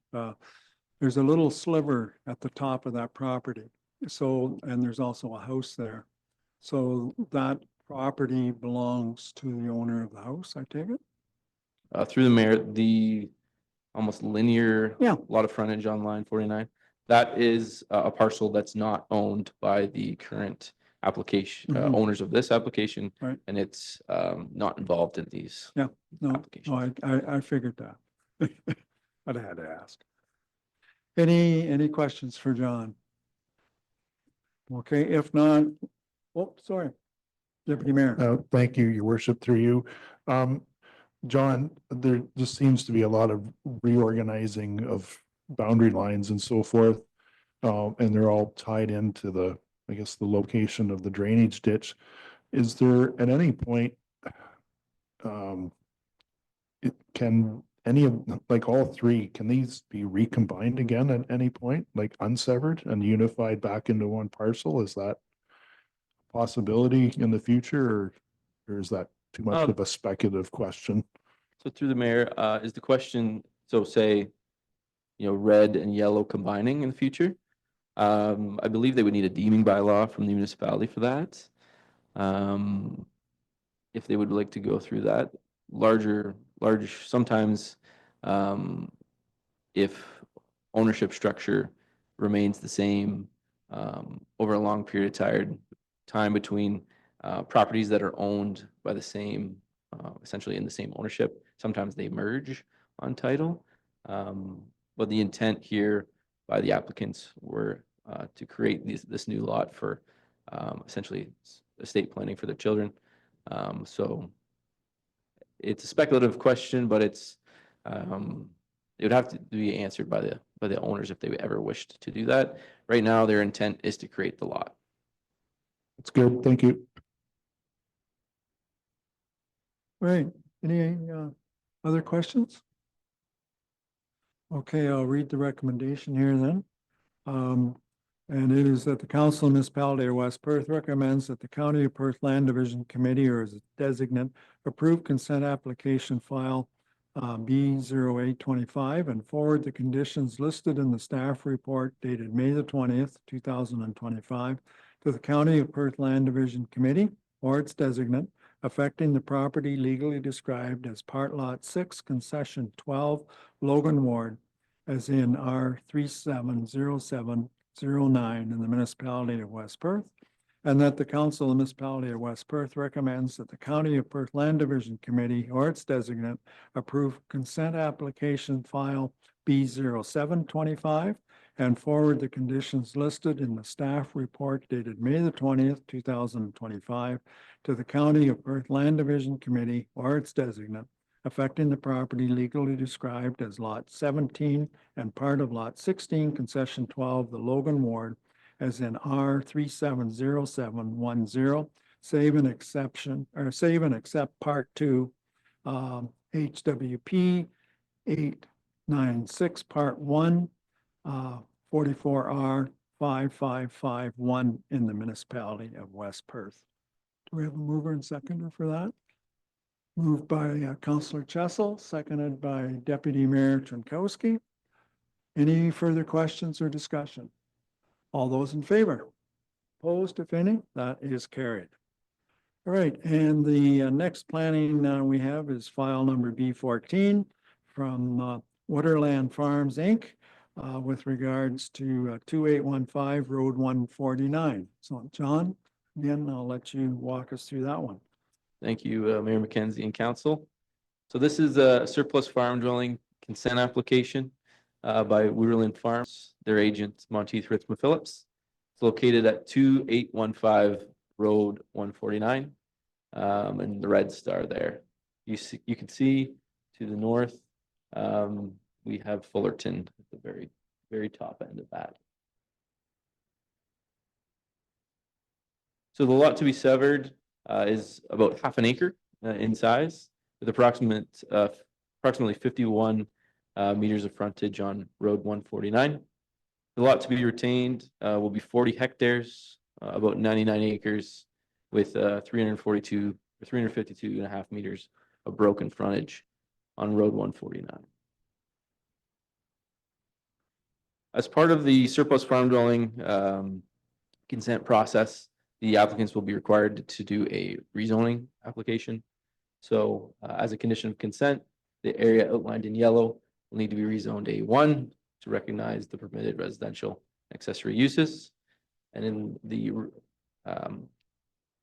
there's a little sliver at the top of that property. So, and there's also a house there. So that property belongs to the owner of the house, I take it? Through the mayor, the almost linear, Yeah. lot of frontage on line 49, that is a parcel that's not owned by the current application, Mhm. owners of this application. Right. And it's not involved in these No, applications. no, I figured that. But I had to ask. Any questions for John? Okay, if not, oh, sorry. Deputy Mayor. Thank you, your worship, through you. John, there just seems to be a lot of reorganizing of boundary lines and so forth. And they're all tied into the, I guess, the location of the drainage ditch. Is there at any point, can any of, like all three, can these be recombined again at any point, like unsevered and unified back into one parcel? Is that a possibility in the future, or is that too much of a speculative question? So through the mayor, is the question, so say, red and yellow combining in the future? I believe they would need a deeming bylaw from the municipality for that. If they would like to go through that, large, sometimes if ownership structure remains the same over a long period of time between properties that are owned by the same, essentially in the same ownership, sometimes they merge on title. But the intent here by the applicants were to create this new lot for essentially estate planning for their children. So it's a speculative question, but it would have to be answered by the owners if they ever wished to do that. Right now, their intent is to create the lot. That's good, thank you. Right, any other questions? Okay, I'll read the recommendation here then. And it is that the Council of Municipality of West Perth recommends that the County of Perth Land Division Committee or as its designate approve consent application file B0825 and forward the conditions listed in the staff report dated May the 20th, 2025 to the County of Perth Land Division Committee or its designate affecting the property legally described as Part Lot 6, Concession 12, Logan Ward, as in R 370709 in the municipality of West Perth, and that the Council of the Municipality of West Perth recommends that the County of Perth Land Division Committee or its designate approve consent application file B0725 and forward the conditions listed in the staff report dated May the 20th, 2025 to the County of Perth Land Division Committee or its designate affecting the property legally described as Lot 17 and part of Lot 16, Concession 12, the Logan Ward, as in R 370710, save an exception, or save and accept Part 2, HWP 896, Part 1, 44R 5551 in the municipality of West Perth. Do we have a mover and seconder for that? Moved by Councillor Chessel, seconded by Deputy Mayor Tronkowski. Any further questions or discussion? All those in favor? Opposed, if any? That is carried. All right, and the next planning we have is file number B14 from Waterland Farms, Inc. With regards to 2815 Road 149. So John, again, I'll let you walk us through that one. Thank you, Mayor McKenzie and council. So this is a surplus farm dwelling consent application by Waterland Farms, their agent Monteith Ritzma Phillips. It's located at 2815 Road 149, and the red star there. You can see to the north, we have Fullerton at the very top end of that. So the lot to be severed is about half an acre in size, with approximately 51 meters of frontage on Road 149. The lot to be retained will be 40 hectares, about 99 acres, with 352.5 meters of broken frontage on Road 149. As part of the surplus farm dwelling consent process, the applicants will be required to do a rezoning application. So as a condition of consent, the area outlined in yellow will need to be rezoned A1 to recognize the permitted residential accessory uses. And in the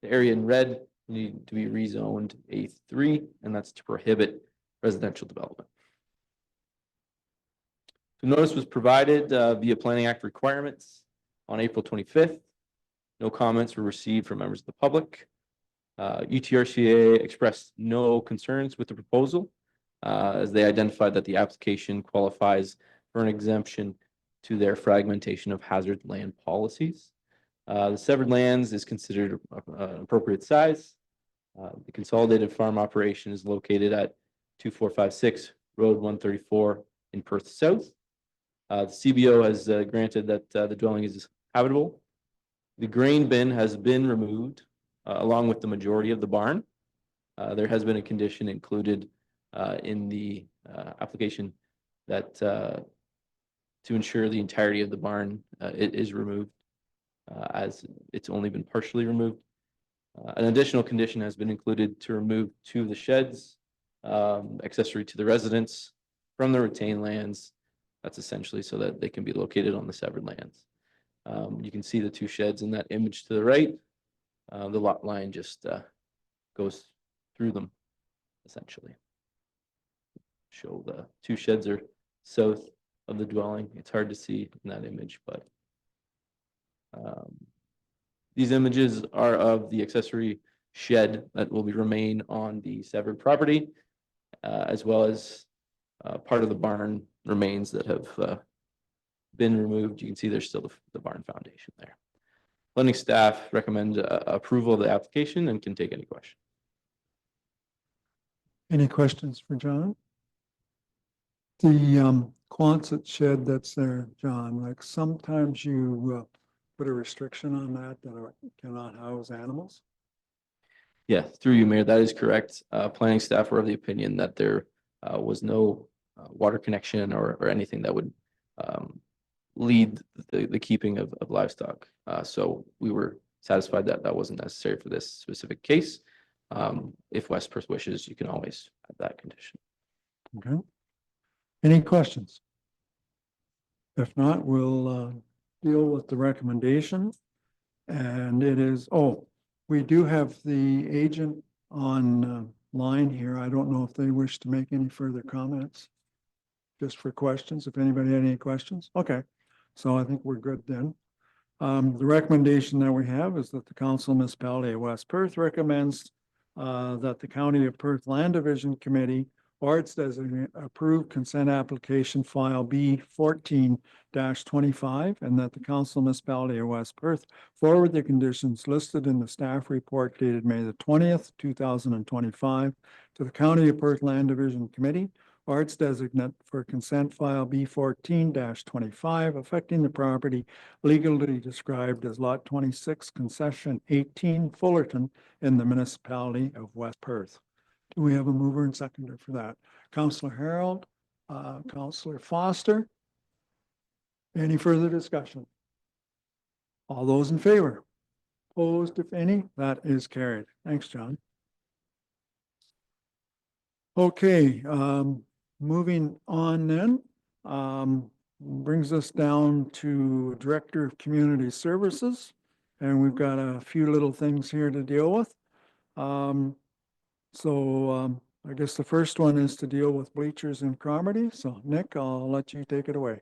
area in red will need to be rezoned A3, and that's to prohibit residential development. The notice was provided via Planning Act requirements on April 25th. No comments were received from members of the public. UTRCA expressed no concerns with the proposal as they identified that the application qualifies for an exemption to their fragmentation of hazard land policies. The severed lands is considered an appropriate size. The consolidated farm operation is located at 2456 Road 134 in Perth South. The CBO has granted that the dwelling is habitable. The grain bin has been removed along with the majority of the barn. There has been a condition included in the application that to ensure the entirety of the barn it is removed as it's only been partially removed. An additional condition has been included to remove 2 of the sheds accessory to the residence from the retained lands. That's essentially so that they can be located on the severed lands. You can see the 2 sheds in that image to the right. The lot line just goes through them, essentially. Show the 2 sheds are south of the dwelling. It's hard to see in that image, but these images are of the accessory shed that will remain on the severed property, as well as part of the barn remains that have been removed. You can see there's still the barn foundation there. Planning staff recommend approval of the application and can take any question. Any questions for John? The Quonset shed that's there, John, like sometimes you put a restriction on that it cannot house animals? Yeah, through you, Mayor, that is correct. Planning staff were of the opinion that there was no water connection or anything that would lead the keeping of livestock. So we were satisfied that that wasn't necessary for this specific case. If West Perth wishes, you can always add that condition. Okay. Any questions? If not, we'll deal with the recommendation. And it is, oh, we do have the agent on line here. I don't know if they wish to make any further comments. Just for questions, if anybody had any questions. Okay, so I think we're good then. The recommendation that we have is that the Council Municipality of West Perth recommends that the County of Perth Land Division Committee or its designate approve consent application file B 14-25 and that the Council Municipality of West Perth forward the conditions listed in the staff report dated May the 20th, 2025 to the County of Perth Land Division Committee or its designate for consent file B 14-25 affecting the property legally described as Lot 26, Concession 18, Fullerton in the municipality of West Perth. Do we have a mover and seconder for that? Councillor Harold, Councillor Foster. Any further discussion? All those in favor? Opposed, if any? That is carried. Thanks, John. Okay, moving on then, brings us down to Director of Community Services. And we've got a few little things here to deal with. I guess the first one is to deal with bleachers in Carmody. So Nick, I'll let you take it away.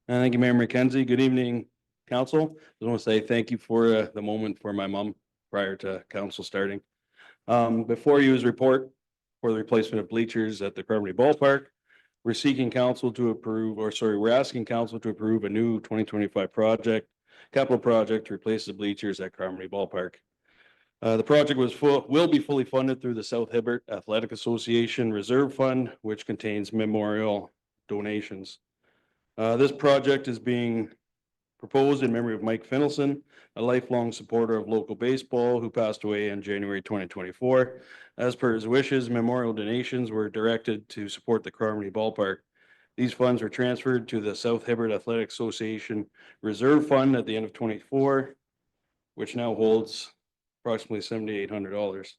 Thank you, Mayor McKenzie. Good evening, council. I want to say thank you for the moment for my mom prior to council starting. Before you is report for the replacement of bleachers at the Carmody Ballpark. We're asking council to approve a new 2025 capital project to replace the bleachers at Carmody Ballpark. The project will be fully funded through the South Hibbert Athletic Association Reserve Fund, which contains memorial donations. This project is being proposed in memory of Mike Finelson, a lifelong supporter of local baseball who passed away in January 2024. As per his wishes, memorial donations were directed to support the Carmody Ballpark. These funds were transferred to the South Hibbert Athletic Association Reserve Fund at the end of 24, which now holds approximately $7,800.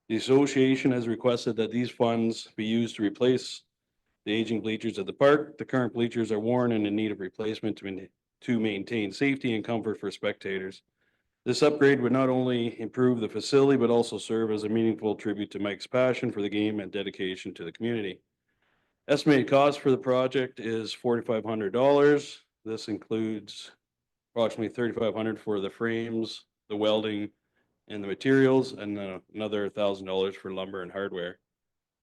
The association has requested that these funds be used to replace the aging bleachers at the park. The current bleachers are worn and in need of replacement to maintain safety and comfort for spectators. This upgrade would not only improve the facility, but also serve as a meaningful tribute to Mike's passion for the game and dedication to the community. Estimated cost for the project is $4,500. This includes approximately $3,500 for the frames, the welding, and the materials, and another $1,000 for lumber and hardware.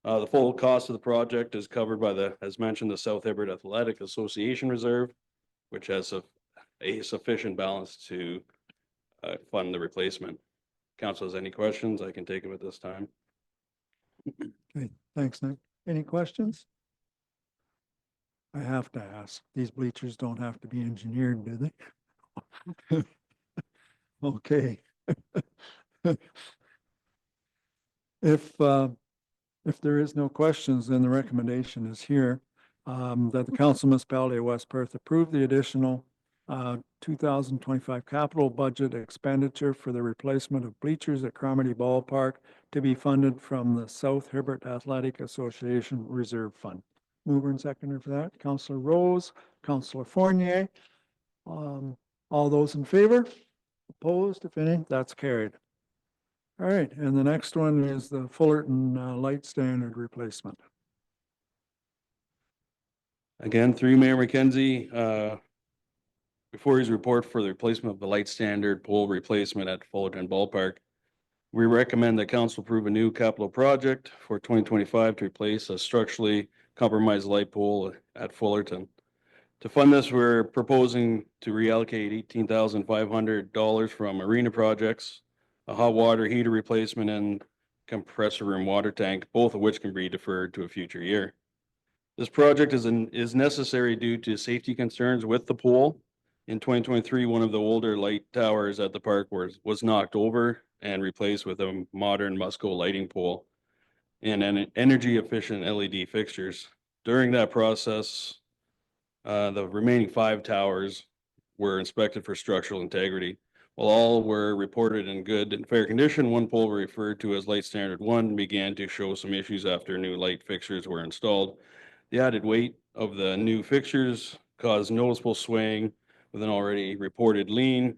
The full cost of the project is covered by as mentioned, the South Hibbert Athletic Association Reserve, which has a sufficient balance to fund the replacement. Council has any questions? I can take them at this time. Okay, thanks, Nick. Any questions? I have to ask, these bleachers don't have to be engineered, do they? Okay. If there is no questions, then the recommendation is here that the Council Municipality of West Perth approve the additional 2025 capital budget expenditure for the replacement of bleachers at Carmody Ballpark to be funded from the South Hibbert Athletic Association Reserve Fund. Mover and seconder for that, Councillor Rose, Councillor Fournier. All those in favor? Opposed, if any? That's carried. All right, and the next one is the Fullerton light standard replacement. Again, through Mayor McKenzie, before his report for the replacement of the light standard pole replacement at Fullerton Ballpark, we recommend that council approve a new capital project for 2025 to replace a structurally compromised light pole at Fullerton. To fund this, we're proposing to reallocate $18,500 from arena projects, a hot water heater replacement, and compressor room water tank, both of which can be deferred to a future year. This project is necessary due to safety concerns with the pole. In 2023, one of the older light towers at the park was knocked over and replaced with a modern Musco lighting pole and an energy efficient LED fixtures. During that process, the remaining 5 towers were inspected for structural integrity. While all were reported in good and fair condition, one pole referred to as Light Standard 1 began to show some issues after new light fixtures were installed. The added weight of the new fixtures caused noticeable swaying with an already reported lean.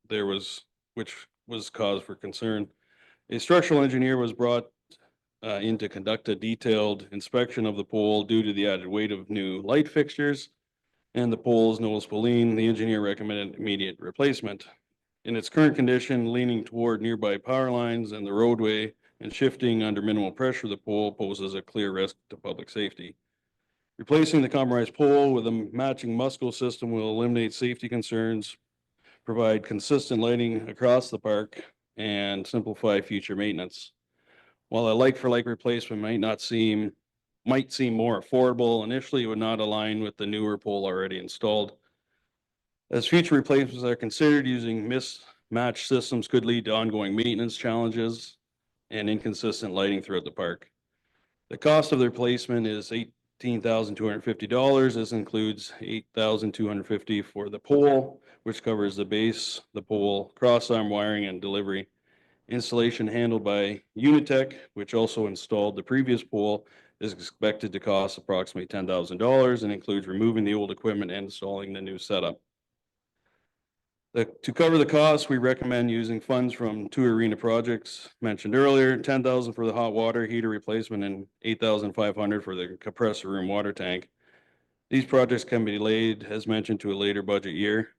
Which was cause for concern. A structural engineer was brought in to conduct a detailed inspection of the pole due to the added weight of new light fixtures and the pole's noticeable lean. The engineer recommended immediate replacement. In its current condition, leaning toward nearby power lines and the roadway and shifting under minimal pressure, the pole poses a clear risk to public safety. Replacing the compromised pole with a matching Musco system will eliminate safety concerns, provide consistent lighting across the park, and simplify future maintenance. While a like-for-like replacement might seem more affordable initially, it would not align with the newer pole already installed. As future replacements are considered, using mismatched systems could lead to ongoing maintenance challenges and inconsistent lighting throughout the park. The cost of the replacement is $18,250. This includes $8,250 for the pole, which covers the base, the pole, cross-arm wiring, and delivery. Installation handled by Unitech, which also installed the previous pole, is expected to cost approximately $10,000 and includes removing the old equipment and installing the new setup. To cover the cost, we recommend using funds from 2 arena projects mentioned earlier, $10,000 for the hot water heater replacement and $8,500 for the compressor room water tank. These projects can be delayed, as mentioned, to a later budget year.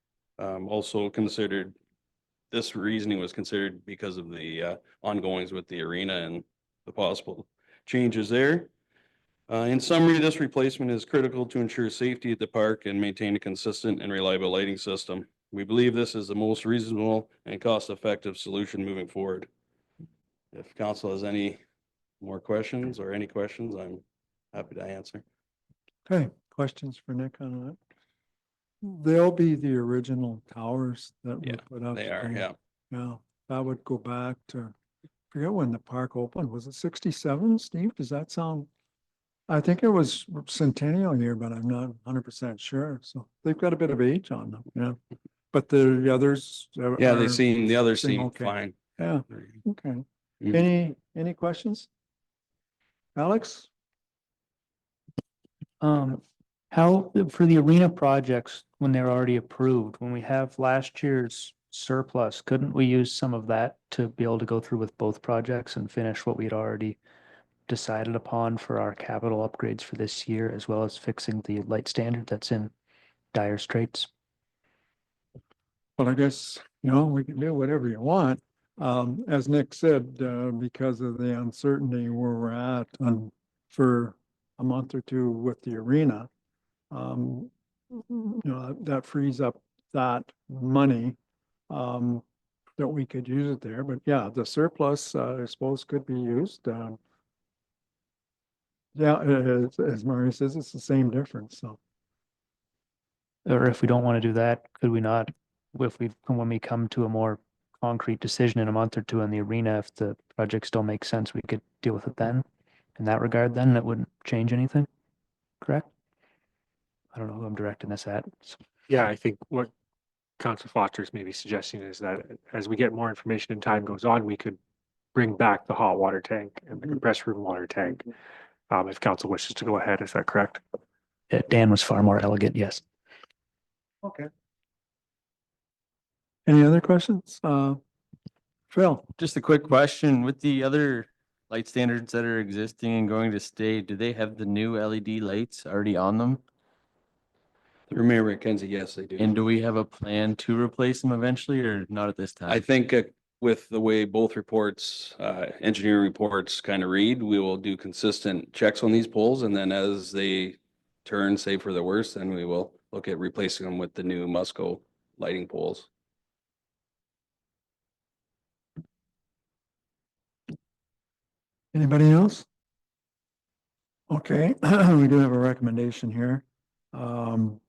This reasoning was considered because of the ongoings with the arena and the possible changes there. In summary, this replacement is critical to ensure safety at the park and maintain a consistent and reliable lighting system. We believe this is the most reasonable and cost-effective solution moving forward. If council has any more questions or any questions, I'm happy to answer. Okay, questions for Nick on that? They'll be the original towers that Yeah, were put up. They are, so, yeah. Yeah, that would go back to, I forget when the park opened. Was it 67, Steve? Does that sound? I think it was centennial year, but I'm not 100% sure. So they've got a bit of age on them, yeah. But the others. Yeah, are- the others seem okay. fine. Yeah, okay. Mhm. Any questions? Alex? How, for the arena projects, when they're already approved, when we have last year's surplus, couldn't we use some of that to be able to go through with both projects and finish what we had already decided upon for our capital upgrades for this year, as well as fixing the light standard that's in dire straits? Well, I guess, we can do whatever you want. As Nick said, because of the uncertainty where we're at for a month or two with the arena, that frees up that money, that we could use it there. But yeah, the surplus, I suppose could be used. Yeah, as Mario says, it's the same difference, so. Or if we don't want to do that, could we not, when we come to a more concrete decision in a month or two in the arena, if the project still makes sense, we could deal with it then? In that regard, then it wouldn't change anything, correct? I don't know who I'm directing this at. Yeah, I think what Council Foster's maybe suggesting is that as we get more information and time goes on, we could bring back the hot water tank and the compressor room water tank. If council wishes to go ahead, is that correct? Dan was far more elegant, yes. Okay. Any other questions? Phil? Just a quick question, with the other light standards that are existing and going to stay, do they have the new LED lights already on them? Mayor Kenzie, yes, they do. And do we have a plan to replace them eventually or not at this time? I think with the way both reports, engineering reports kind of read, we will do consistent checks on these poles. And then as they turn, say for the worst, then we will look at replacing them with the new Musco lighting poles. Anybody else? Okay, we do have a recommendation here. And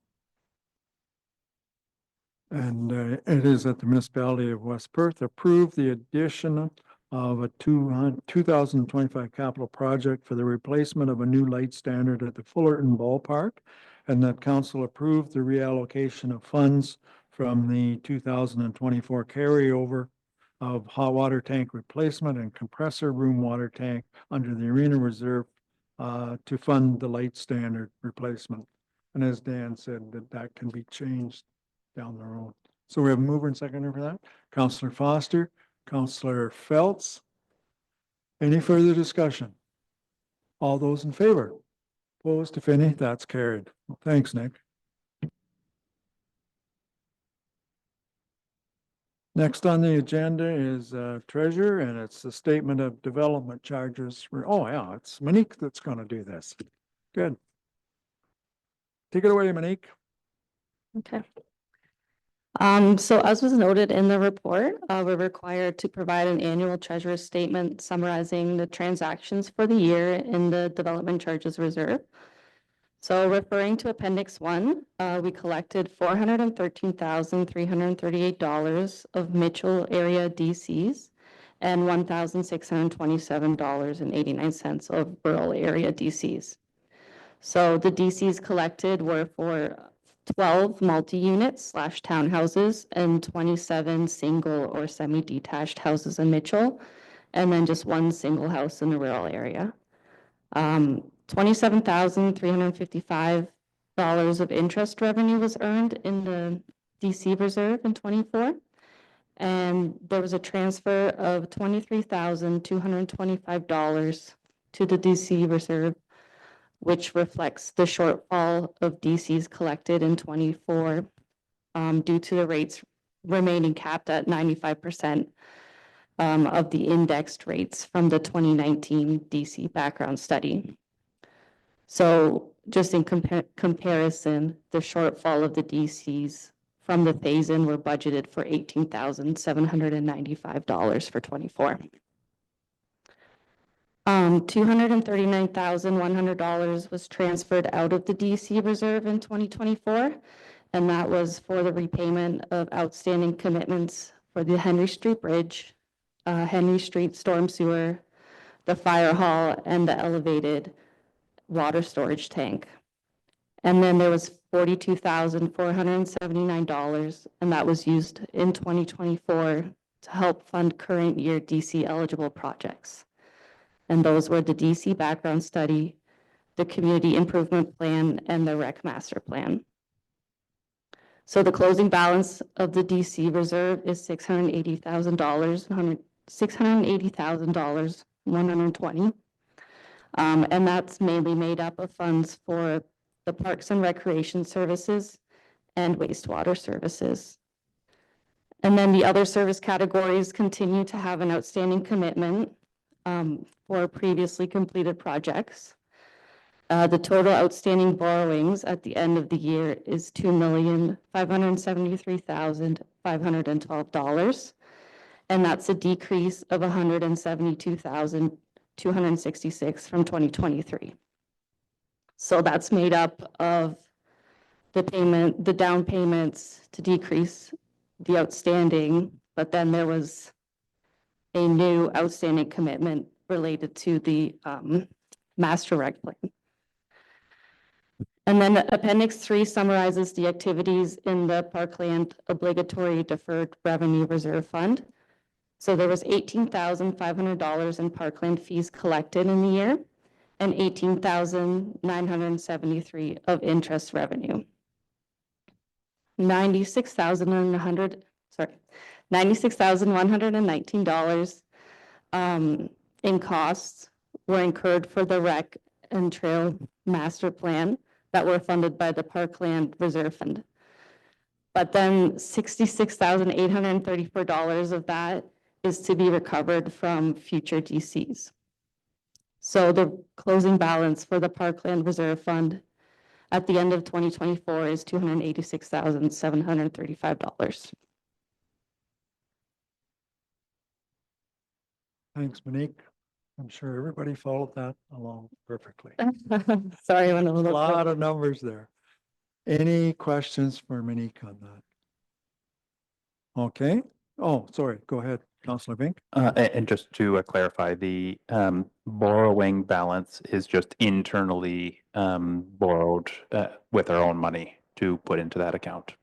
it is that the municipality of West Perth approve the addition of a 2025 capital project for the replacement of a new light standard at the Fullerton Ballpark, and that council approve the reallocation of funds from the 2024 carryover of hot water tank replacement and compressor room water tank under the Arena Reserve to fund the light standard replacement. And as Dan said, that can be changed down the road. So we have a mover and seconder for that. Councillor Foster, Councillor Phelps. Any further discussion? All those in favor? Opposed, if any? That's carried. Well, thanks, Nick. Next on the agenda is treasurer, and it's the statement of development charges. Oh yeah, it's Monique that's going to do this. Good. Take it away, Monique. Okay. So as was noted in the report, we're required to provide an annual treasurer's statement summarizing the transactions for the year in the development charges reserve. So referring to Appendix 1, we collected $413,338 of Mitchell area DCs and $1,627.89 of rural area DCs. So the DCs collected were for 12 multi-units / townhouses and 27 single or semi-detached houses in Mitchell, and then just one single house in the rural area. $27,355 of interest revenue was earned in the DC reserve in 24. And there was a transfer of $23,225 to the DC reserve, which reflects the shortfall of DCs collected in 24 due to the rates remaining capped at 95% of the indexed rates from the 2019 DC background study. So just in comparison, the shortfall of the DCs from the phase-in were budgeted for $18,795 for 24. $239,100 was transferred out of the DC reserve in 2024, and that was for the repayment of outstanding commitments for the Henry Street Bridge, Henry Street Storm Sewer, the fire hall, and the elevated water storage tank. And then there was $42,479, and that was used in 2024 to help fund current year DC eligible projects. And those were the DC background study, the community improvement plan, and the rec master plan. So the closing balance of the DC reserve is $680,120. And that's mainly made up of funds for the Parks and Recreation Services and wastewater services. And then the other service categories continue to have an outstanding commitment for previously completed projects. The total outstanding borrowings at the end of the year is $2,573,512. And that's a decrease of $172,266 from 2023. So that's made up of the down payments to decrease the outstanding, but then there was a new outstanding commitment related to the master rec plan. And then Appendix 3 summarizes the activities in the Parkland Obligatory Deferred Revenue Reserve Fund. So there was $18,500 in Parkland fees collected in the year and $18,973 of interest revenue. $96,119 in costs were incurred for the rec and trail master plan that were funded by the Parkland Reserve Fund. But then $66,834 of that is to be recovered from future DCs. So the closing balance for the Parkland Reserve Fund at the end of 2024 is $286,735. Thanks, Monique. I'm sure everybody followed that along perfectly. Sorry, I went a A little. lot quick. of numbers there. Any questions for Monique on that? Okay. Oh, sorry. Go ahead, Councillor Vink. And just to clarify, the borrowing balance is just internally borrowed with our own money to put into that account.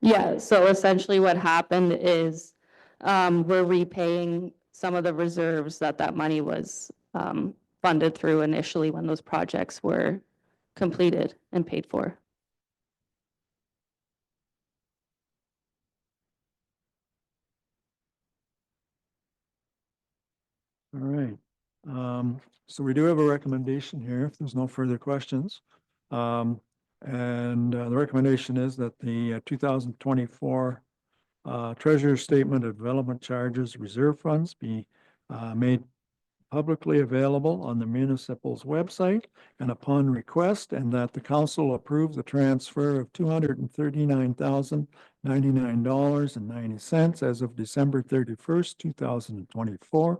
Yeah, so essentially what happened is we're repaying some of the reserves that money was funded through initially when those projects were completed and paid for. All right. So we do have a recommendation here, if there's no further questions. The recommendation is that the 2024 Treasurer's Statement of Development Charges Reserve Funds be made publicly available on the municipal's website and upon request, and that the council approve the transfer of $239,099.90 as of December 31st, 2024,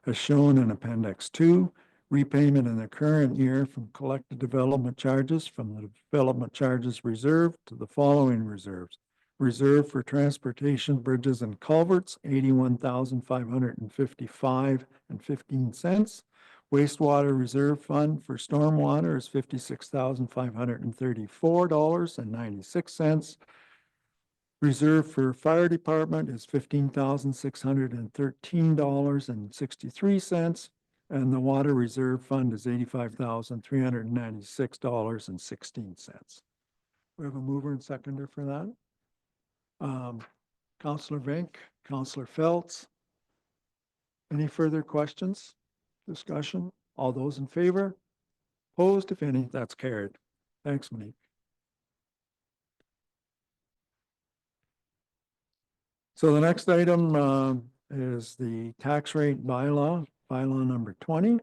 as shown in Appendix 2, repayment in the current year from collected development charges from the Development Charges Reserve to the following reserves. Reserve for Transportation, Bridges and Culverts, $81,555.15. Wastewater Reserve Fund for Stormwater is $56,534.96. Reserve for Fire Department is $15,613.63. And the Water Reserve Fund is $85,396.16. We have a mover and seconder for that. Councillor Vink, Councillor Feltz. Any further questions, discussion? All those in favor? Opposed, if any, that's carried. Thanks, Monique. So the next item is the tax rate bylaw number 20.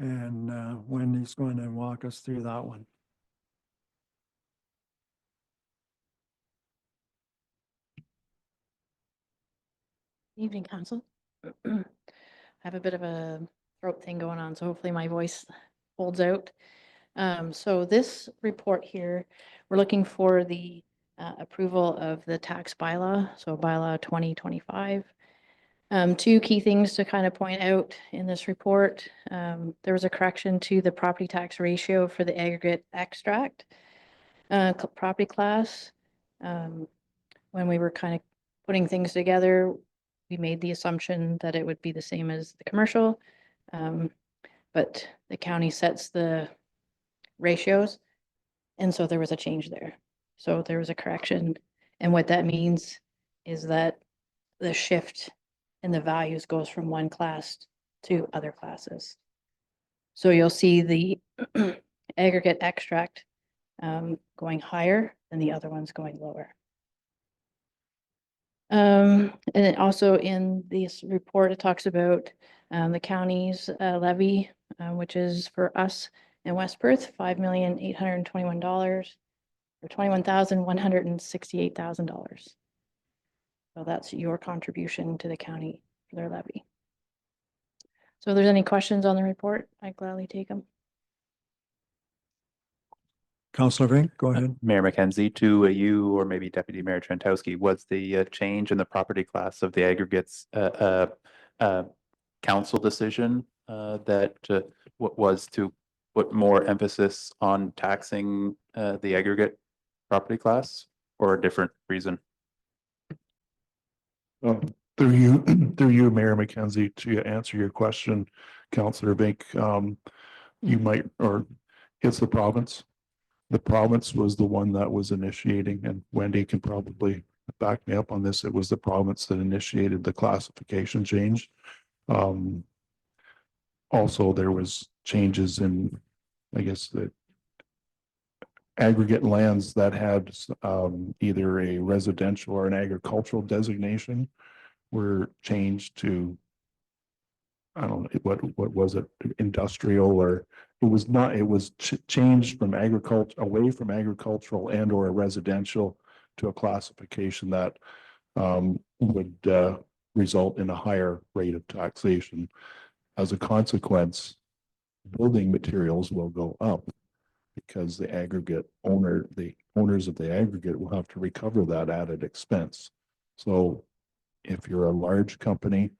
And Wendy's going to walk us through that one. Evening, Council. I have a bit of a throat thing going on, so hopefully my voice holds out. So this report here, we're looking for the approval of the tax bylaw, so bylaw 2025. Two key things to kind of point out in this report. There was a correction to the property tax ratio for the aggregate extract property class. When we were kind of putting things together, we made the assumption that it would be the same as the commercial, but the county sets the ratios, and so there was a change there. So there was a correction, and what that means is that the shift in the values goes from one class to other classes. So you'll see the aggregate extract going higher and the other ones going lower. And then also in this report, it talks about the county's levy, which is for us in West Perth, $5,821,000 or $21,168,000. So that's your contribution to the county for their levy. So if there's any questions on the report, I'd gladly take them. Councillor Vink, go ahead. Mayor McKenzie, to you or maybe Deputy Mayor Trentowski, was the change in the property class of the aggregates council decision that what was to put more emphasis on taxing the aggregate property class, or a different reason? Through you, Mayor McKenzie, to answer your question, Councillor Vink, you might, or it's the province. The province was the one that was initiating, and Wendy can probably back me up on this. It was the province that initiated the classification change. Also, there was changes in, I guess, the aggregate lands that had either a residential or an agricultural designation were changed to, I don't know, what was it, industrial, or it was not, it was changed from agriculture, away from agricultural and or a residential to a classification that would result in a higher rate of taxation. as a consequence, building materials will go up because the owners of the aggregate will have to recover that added expense. So if you're a large company,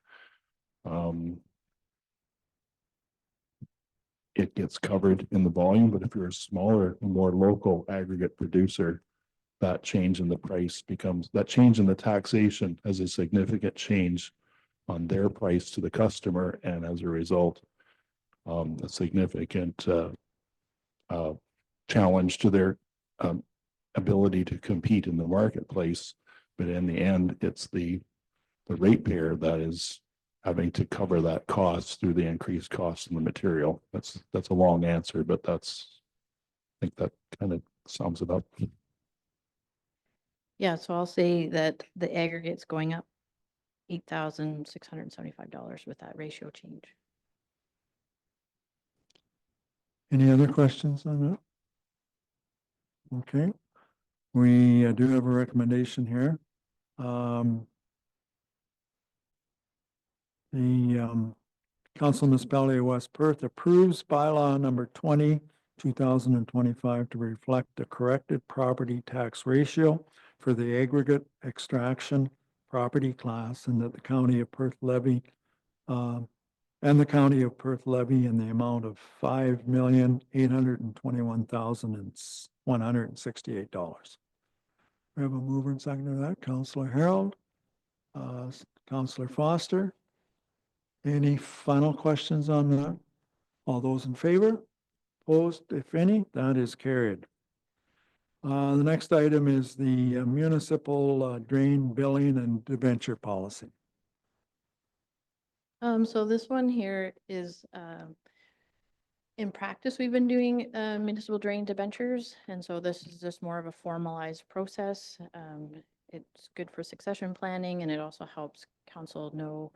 it gets covered in the volume, but if you're a smaller, more local aggregate producer, that change in the price becomes, that change in the taxation has a significant change on their price to the customer, and as a result, a significant challenge to their ability to compete in the marketplace. But in the end, it's the ratepayer that is having to cover that cost through the increased cost in the material. That's a long answer, but I think that kind of sums it up. Yeah, so I'll say that the aggregate's going up $8,675 with that ratio change. Any other questions on that? Okay, we do have a recommendation here. The Council Municipality of West Perth approves bylaw number 20, 2025 to reflect the corrected property tax ratio for the aggregate extraction property class, and that the County of Perth levy in the amount of $5,821,168. We have a mover and seconder to that, Councillor Harold, Councillor Foster. Any final questions on that? All those in favor? Opposed, if any? That is carried. The next item is the municipal drain billing and debenture policy. So this one here is, in practice, we've been doing municipal drain debentures, and so this is just more of a formalized process. It's good for succession planning, and it also helps council know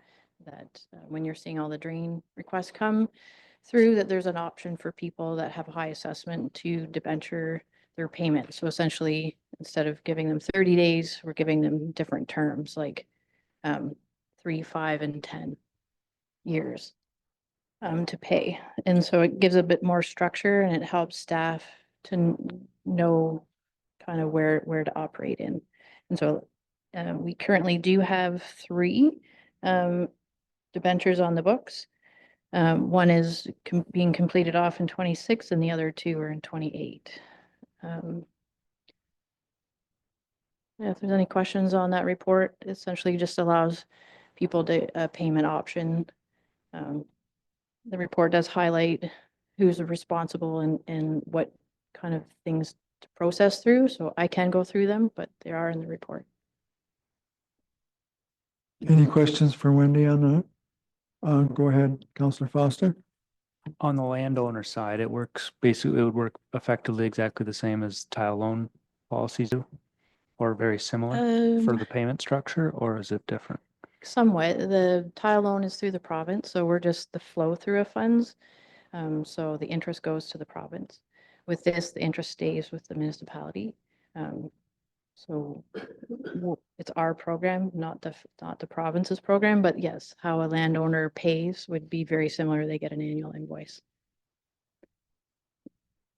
that when you're seeing all the drain requests come through, that there's an option for people that have a high assessment to debenture their payment. So essentially, instead of giving them 30 days, we're giving them different terms, like 3, 5, and 10 years to pay. And so it gives a bit more structure, and it helps staff to know kind of where to operate in. And so we currently do have 3 debentures on the books. One is being completed off in 26, and the other 2 are in 28. Yeah, if there's any questions on that report, essentially just allows people to a payment option. The report does highlight who's responsible and what kind of things to process through. So I can go through them, but they are in the report. Any questions for Wendy on that? Go ahead, Councillor Foster. On the landowner side, it works, basically, it would work effectively exactly the same as tile loan policies do, or very similar for the payment structure, or is it different? Somewhat. The tile loan is through the province, so we're just the flow through of funds. So the interest goes to the province. With this, the interest stays with the municipality. So it's our program, not the province's program, but yes, how a landowner pays would be very similar. They get an annual invoice.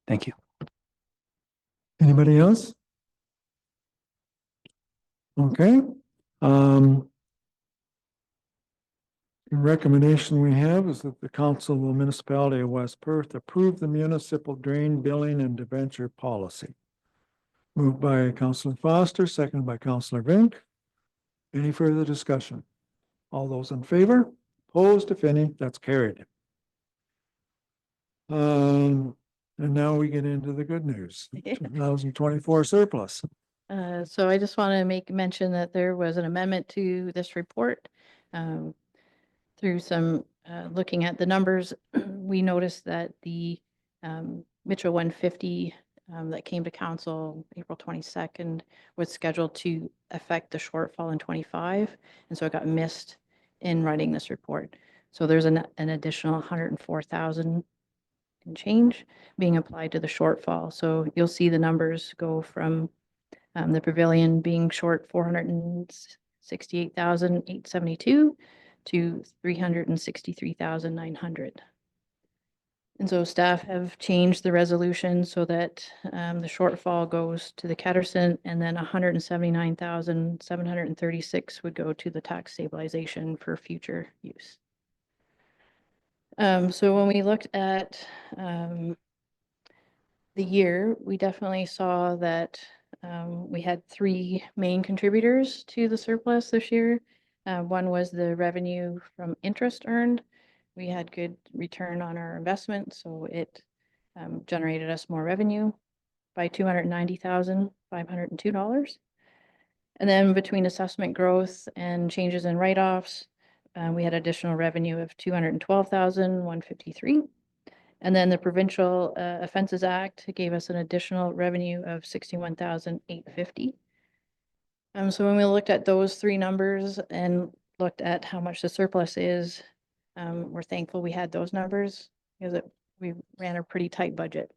Thank you. Anybody else? Okay. The recommendation we have is that the Council of the Municipality of West Perth approve the municipal drain billing and debenture policy. Moved by Councillor Foster, seconded by Councillor Vink. Any further discussion? All those in favor? Opposed, if any? That's carried. And now we get into the good news, 2024 surplus. So I just want to make mention that there was an amendment to this report. Through some looking at the numbers, we noticed that the Mitchell 150 that came to council April 22nd was scheduled to affect the shortfall in 25. And so it got missed in writing this report. So there's an additional 104,000 and change being applied to the shortfall. So you'll see the numbers go from the pavilion being short 468,872 to 363,900. And so staff have changed the resolution so that the shortfall goes to the Ketterson, and then 179,736 would go to the tax stabilization for future use. So when we looked at the year, we definitely saw that we had three main contributors to the surplus this year. One was the revenue from interest earned. We had good return on our investment, so it generated us more revenue by $290,502. And then between assessment growth and changes in write-offs, we had additional revenue of $212,153. And then the Provincial Offences Act gave us an additional revenue of $61,850. So when we looked at those three numbers and looked at how much the surplus is, we're thankful we had those numbers because we ran a pretty tight budget.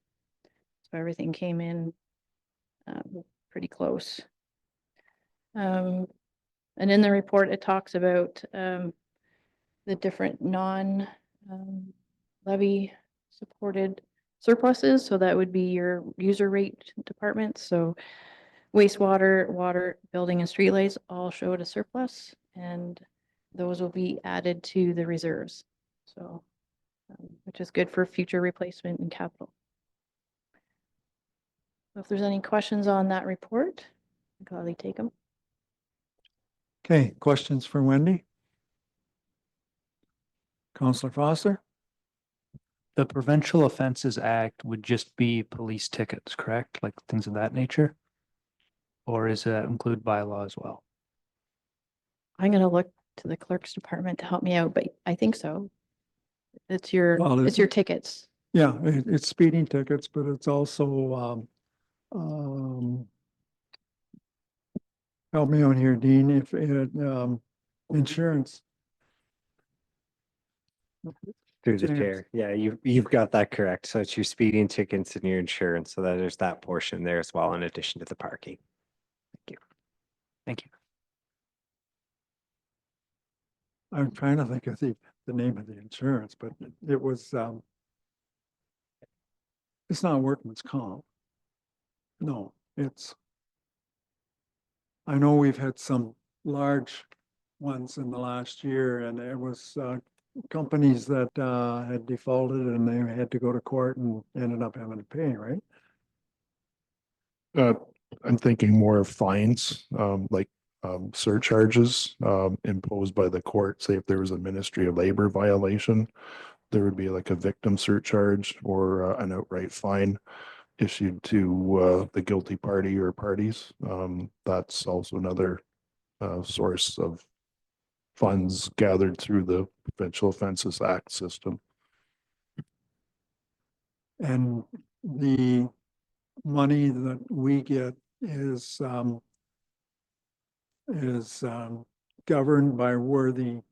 So everything came in pretty close. And in the report, it talks about the different non-levy supported surpluses. So that would be your user rate departments. So wastewater, water, building and streetlights all showed a surplus, and those will be added to the reserves. So, which is good for future replacement and capital. So if there's any questions on that report, I'll gladly take them. Okay, questions for Wendy? Counselor Foster? The Provincial Offences Act would just be police tickets, correct? Like things of that nature? Or is that include bylaw as well? I'm going to look to the clerk's department to help me out, but I think so. It's Well, it's your tickets. Yeah, it's speeding tickets, but it's also, help me out here, Dean, if it, insurance. Through the Insurance. chair. Yeah, you've got that correct. So it's your speeding tickets and your insurance. So that there's that portion there as well, in addition to the parking. Thank you. I'm trying to think of the name of the insurance, but it was, it's not workman's comp. No, it's, I know we've had some large ones in the last year, and it was, companies that, had defaulted and they had to go to court and ended up having to pay, right? I'm thinking more of fines, like surcharges imposed by the court. Say if there was a Ministry of Labor violation, there would be like a victim surcharge or an outright fine issued to the guilty party or parties. That's also another source of funds gathered through the Provincial Offences Act system. And the money that we get is governed by where the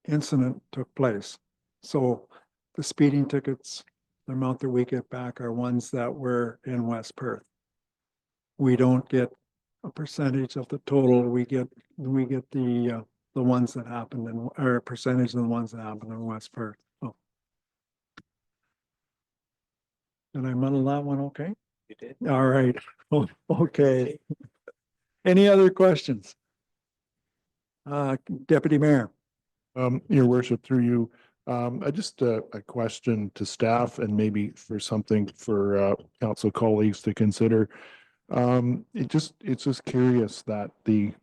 incident took place. So the speeding tickets, the amount that we get back are ones that were in West Perth. We don't get a percentage of the total. We get the ones that happened in, or a percentage of the ones that happened in West Perth. Oh. Did I muddle that one okay? You did. All right. Oh, okay. Any other questions? Deputy Mayor. Your worship, through you, I just a question to staff and maybe for something for council colleagues to consider. It's just curious that the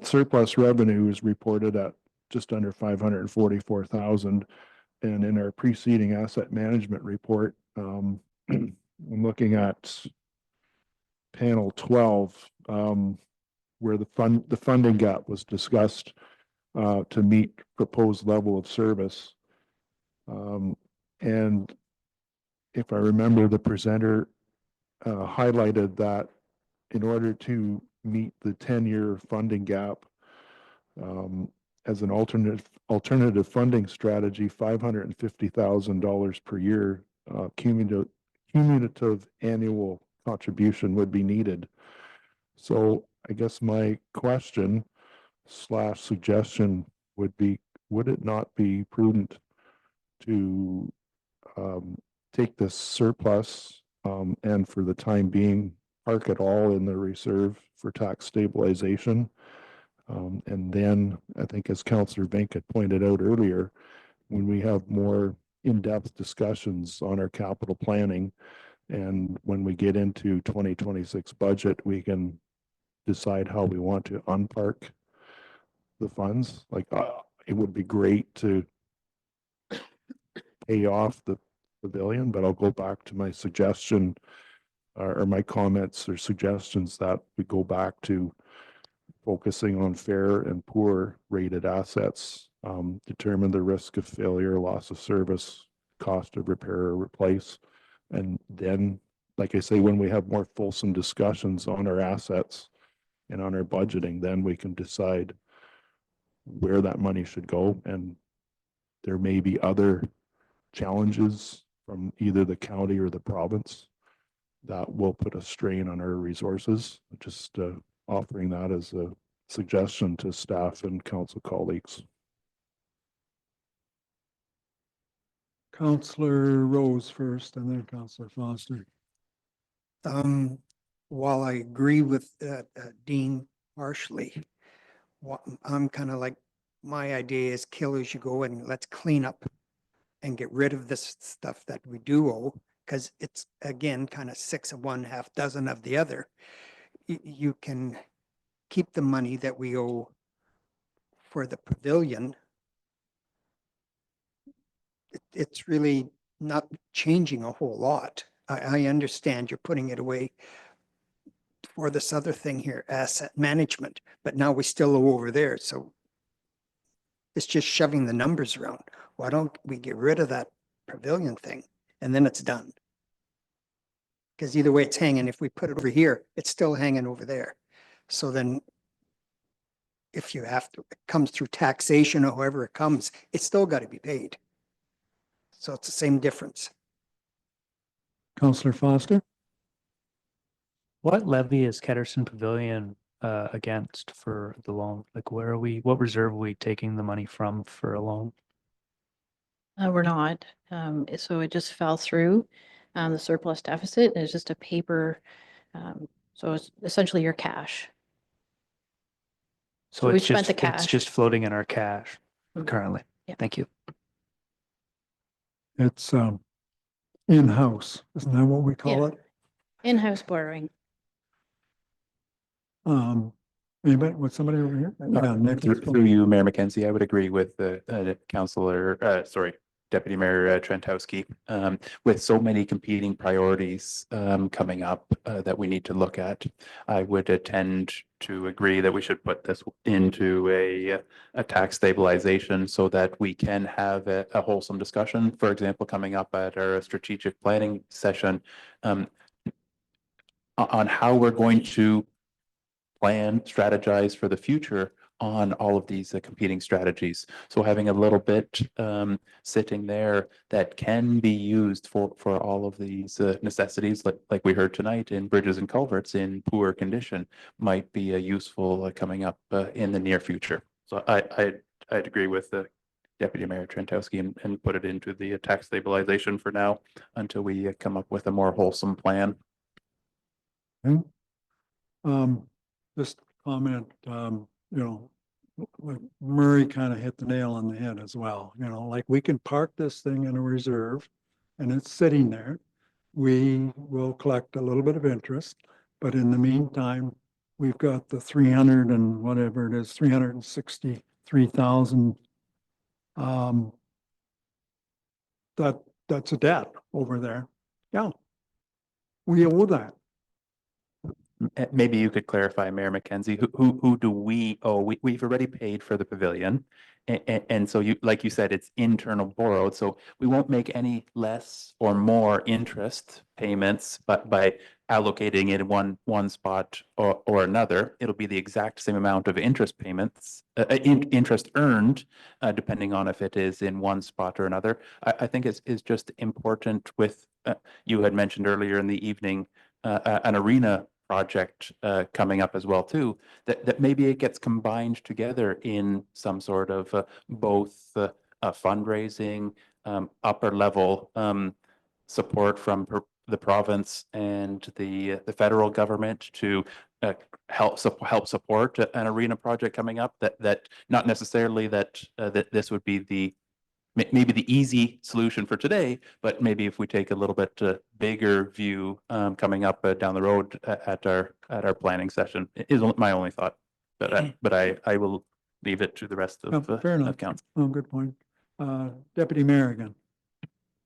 surplus revenue is reported at just under 544,000. And in our preceding asset management report, I'm looking at panel 12, where the funding gap was discussed to meet proposed level of service. And if I remember, the presenter highlighted that in order to meet the 10-year funding gap, as an alternative funding strategy, $550,000 per year cumulative annual contribution would be needed. So I guess my question, slash suggestion would be, would it not be prudent to take this surplus and for the time being, park it all in the reserve for tax stabilization? And then I think as Councillor Vink had pointed out earlier, when we have more in-depth discussions on our capital planning, and when we get into 2026 budget, we can decide how we want to unpark the funds. Like, it would be great to pay off the pavilion, but I'll go back to my suggestion or my comments or suggestions that we go back to focusing on fair and poor rated assets, determine the risk of failure, loss of service, cost of repair or replace. And then, like I say, when we have more fulsome discussions on our assets and on our budgeting, then we can decide where that money should go. And there may be other challenges from either the county or the province that will put a strain on our resources. Just offering that as a suggestion to staff and council colleagues. Councillor Rose first and then Councillor Foster. While I agree with Dean partially, I'm kind of like, my idea is kill as you go and let's clean up and get rid of this stuff that we do owe, because it's again kind of 6 of one, half dozen of the other. You can keep the money that we owe for the pavilion. It's really not changing a whole lot. I understand you're putting it away for this other thing here, asset management, but now we still owe over there. So it's just shoving the numbers around. Why don't we get rid of that pavilion thing and then it's done? Because either way it's hanging. If we put it over here, it's still hanging over there. So then if you have to, it comes through taxation or however it comes, it's still got to be paid. So it's the same difference. Councillor Foster? What levy is Ketterson Pavilion against for the loan? Like where are we, what reserve are we taking the money from for a loan? We're not. So it just fell through the surplus deficit. It's just a paper. So it's essentially your cash. So we've it's spent just, the it's cash. just floating in our cash currently. Yeah. Thank you. It's in-house, isn't that what we call Yeah. it? In-house borrowing. Anybody, with somebody over here? Yeah, Nick. Through you, Mayor McKenzie, I would agree with the Councillor, sorry, Deputy Mayor Trentowski. With so many competing priorities coming up that we need to look at, I would tend to agree that we should put this into a tax stabilization so that we can have a wholesome discussion. For example, coming up at our strategic planning session on how we're going to plan, strategize for the future on all of these competing strategies. So having a little bit sitting there that can be used for all of these necessities, like we heard tonight in bridges and culverts in poor condition, might be useful coming up in the near future. So I'd agree with Deputy Mayor Trentowski and put it into the tax stabilization for now until we come up with a more wholesome plan. Okay. Just comment, you know, like Murray kind of hit the nail on the head as well. You know, like we can park this thing in a reserve and it's sitting there. We will collect a little bit of interest, but in the meantime, we've got the 300 and whatever it is, 363,000. That's a debt over there. Yeah. We owe that. Maybe you could clarify, Mayor McKenzie, who do we owe? We've already paid for the pavilion. And so you, like you said, it's internal borrowed, so we won't make any less or more interest payments, but by allocating it in one spot or another, it'll be the exact same amount of interest payments, interest earned, depending on if it is in one spot or another. I think is just important with, you had mentioned earlier in the evening, an arena project coming up as well too, that maybe it gets combined together in some sort of both fundraising, upper level support from the province and the federal government to help support an arena project coming up, that not necessarily that this would be the maybe the easy solution for today, but maybe if we take a little bit bigger view coming up down the road at our planning session is my only thought. But I will leave it to the rest Oh, of fair enough. council. Oh, good point. Deputy Mayor again.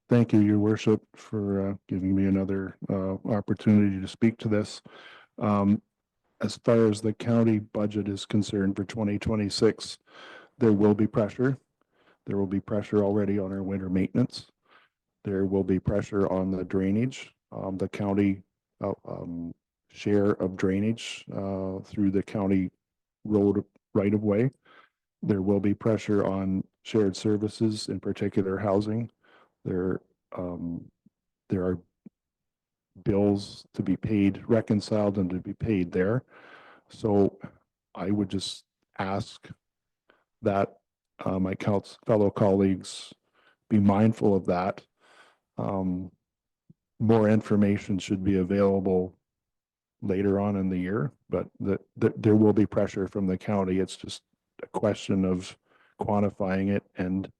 Thank you, Your Worship, for giving me another opportunity to speak to this. As far as the county budget is concerned for 2026, there will be pressure. There will be pressure already on our winter maintenance. There will be pressure on the drainage, the county share of drainage through the county road right of way. There will be pressure on shared services, in particular housing. There are bills to be paid, reconciled and to be paid there. So I would just ask that my fellow colleagues be mindful of that. More information should be available later on in the year, but there will be pressure from the county. It's just a question of quantifying it and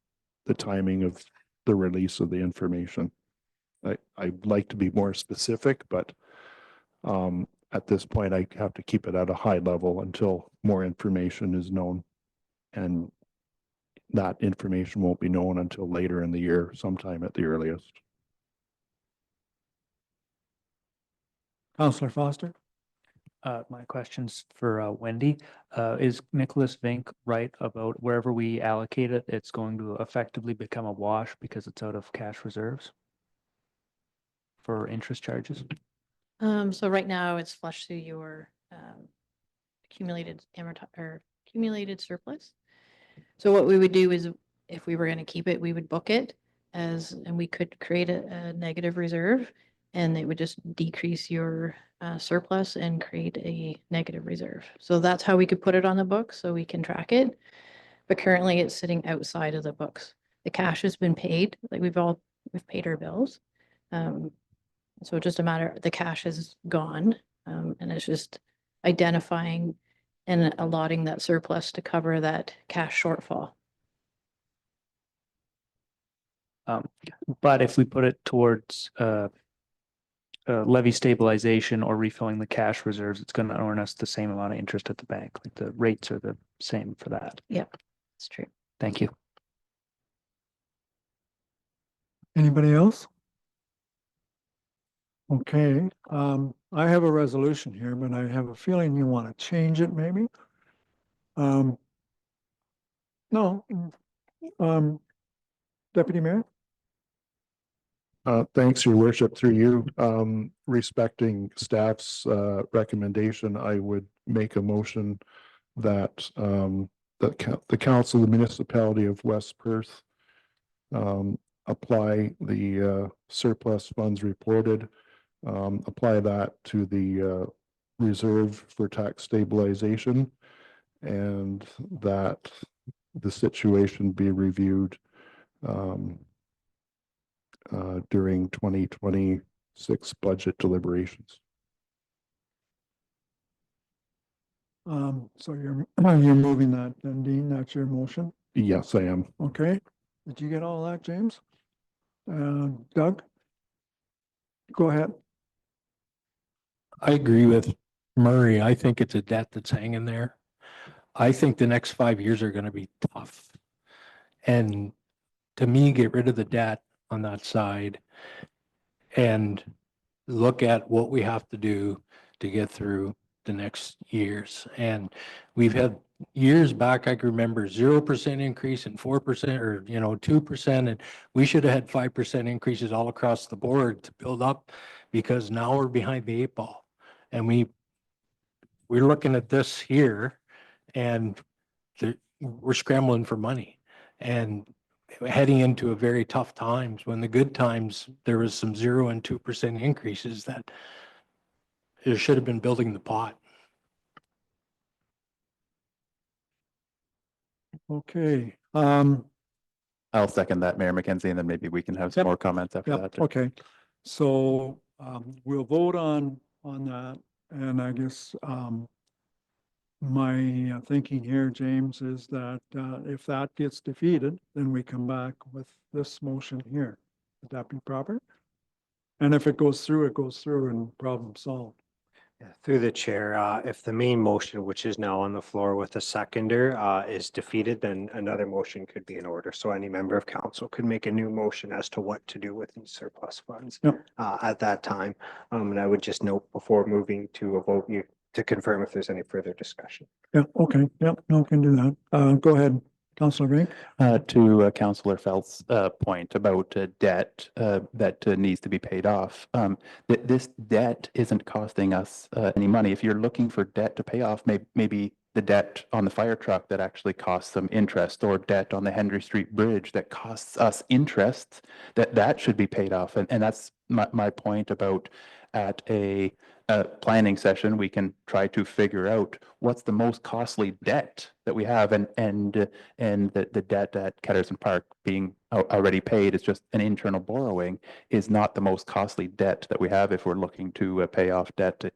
the timing of the release of the information. I'd like to be more specific, but at this point, I have to keep it at a high level until more information is known. And that information won't be known until later in the year, sometime at the earliest. Counselor Foster? My question's for Wendy. Is Nicholas Vink right about wherever we allocate it, it's going to effectively become a wash because it's out of cash reserves for interest charges? So right now it's flushed through your accumulated surplus. So what we would do is if we were going to keep it, we would book it and we could create a negative reserve, and it would just decrease your surplus and create a negative reserve. So that's how we could put it on the books so we can track it. But currently it's sitting outside of the books. The cash has been paid, like we've paid our bills. So just a matter, the cash is gone, and it's just identifying and allotting that surplus to cover that cash shortfall. But if we put it towards levy stabilization or refilling the cash reserves, it's going to earn us the same amount of interest at the bank. Like the rates are the same for that. Yep, that's true. Thank you. Anybody else? Okay, I have a resolution here, but I have a feeling you want to change it maybe. No, Deputy Mayor? Thanks, Your Worship. Through you, respecting staff's recommendation, I would make a motion that the council, the municipality of West Perth, apply the surplus funds reported, apply that to the reserve for tax stabilization, and that the situation be reviewed during 2026 budget deliberations. So you're moving that, then Dean, that's your motion? Yes, I am. Okay, did you get all that, James? Doug? Go ahead. I agree with Murray. I think it's a debt that's hanging there. I think the next 5 years are going to be tough. And to me, get rid of the debt on that side and look at what we have to do to get through the next years. And we've had years back, I can remember 0% increase and 4% or 2%, and we should have had 5% increases all across the board to build up, because now we're behind the 8 ball. And we're looking at this here, and we're scrambling for money and heading into a very tough times. When the good times, there was some 0 and 2% increases that It should have been building the pot. Okay, I'll second that, Mayor McKenzie, and then maybe we can have some Yep. more comments after yep, that. okay. So, we'll vote on that, and I guess, my thinking here, James, is that, if that gets defeated, then we come back with this motion here. Would that be proper? And if it goes through, it goes through and problem solved. Yeah, through the chair, if the main motion, which is now on the floor with a seconder, is defeated, then another motion could be in order. So any member of council could make a new motion as to what to do with these surplus funds Yep. at that time. And I would just note before moving to a vote, you to confirm if there's any further discussion. Yeah, okay, yep, no, can do that. Go ahead, Councillor Vink. To Councillor Felt's point about debt that needs to be paid off. This debt isn't costing us any money. If you're looking for debt to pay off, maybe the debt on the fire truck that actually costs some interest, or debt on the Henry Street Bridge that costs us interest, that should be paid off. And that's my point about at a planning session, we can try to figure out what's the most costly debt that we have, and the debt at Ketterson Park being already paid is just an internal borrowing, is not the most costly debt that we have if we're looking to pay off debt.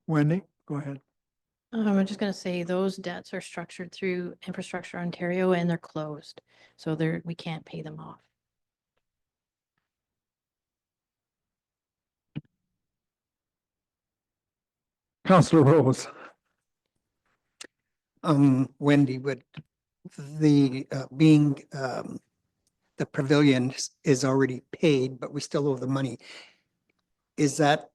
Wendy, go ahead. I'm just gonna say those debts are structured through Infrastructure Ontario and they're closed. So we can't pay them off. Councillor Rose. Wendy, would the, being, the pavilion is already paid, but we still owe the money. Is it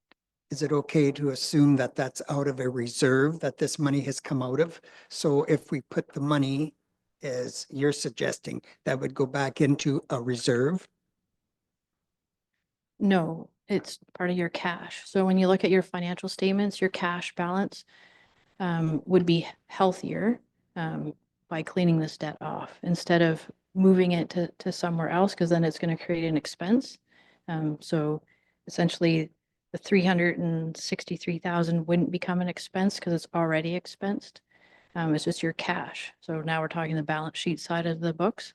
okay to assume that that's out of a reserve that this money has come out of? So if we put the money, as you're suggesting, that would go back into a reserve? No, it's part of your cash. So when you look at your financial statements, your cash balance would be healthier by cleaning this debt off instead of moving it to somewhere else, because then it's going to create an expense. So essentially, the 363,000 wouldn't become an expense because it's already expensed. It's just your cash. So now we're talking the balance sheet side of the books.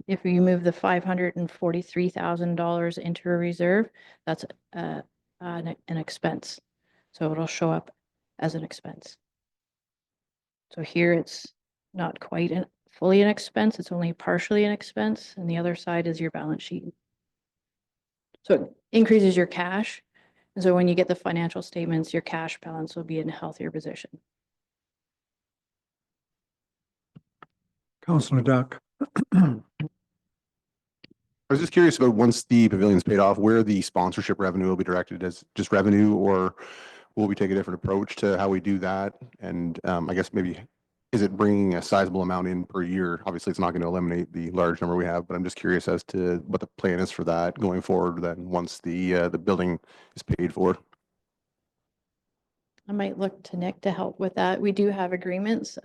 If you move the $543,000 into a reserve, that's an expense. So it'll show up as an expense. So here it's not quite fully an expense, it's only partially an expense, and the other side is your balance sheet. So it increases your cash. And so when you get the financial statements, your cash balance will be in a healthier position. Councillor Duck. I was just curious about, once the pavilion's paid off, where the sponsorship revenue will be directed, as just revenue, or will we take a different approach to how we do that? And I guess maybe, is it bringing a sizable amount in per year? Obviously, it's not going to eliminate the large number we have, but I'm just curious as to what the plan is for that going forward then, once the building is paid for. I might look to Nick to help with that. We do have agreements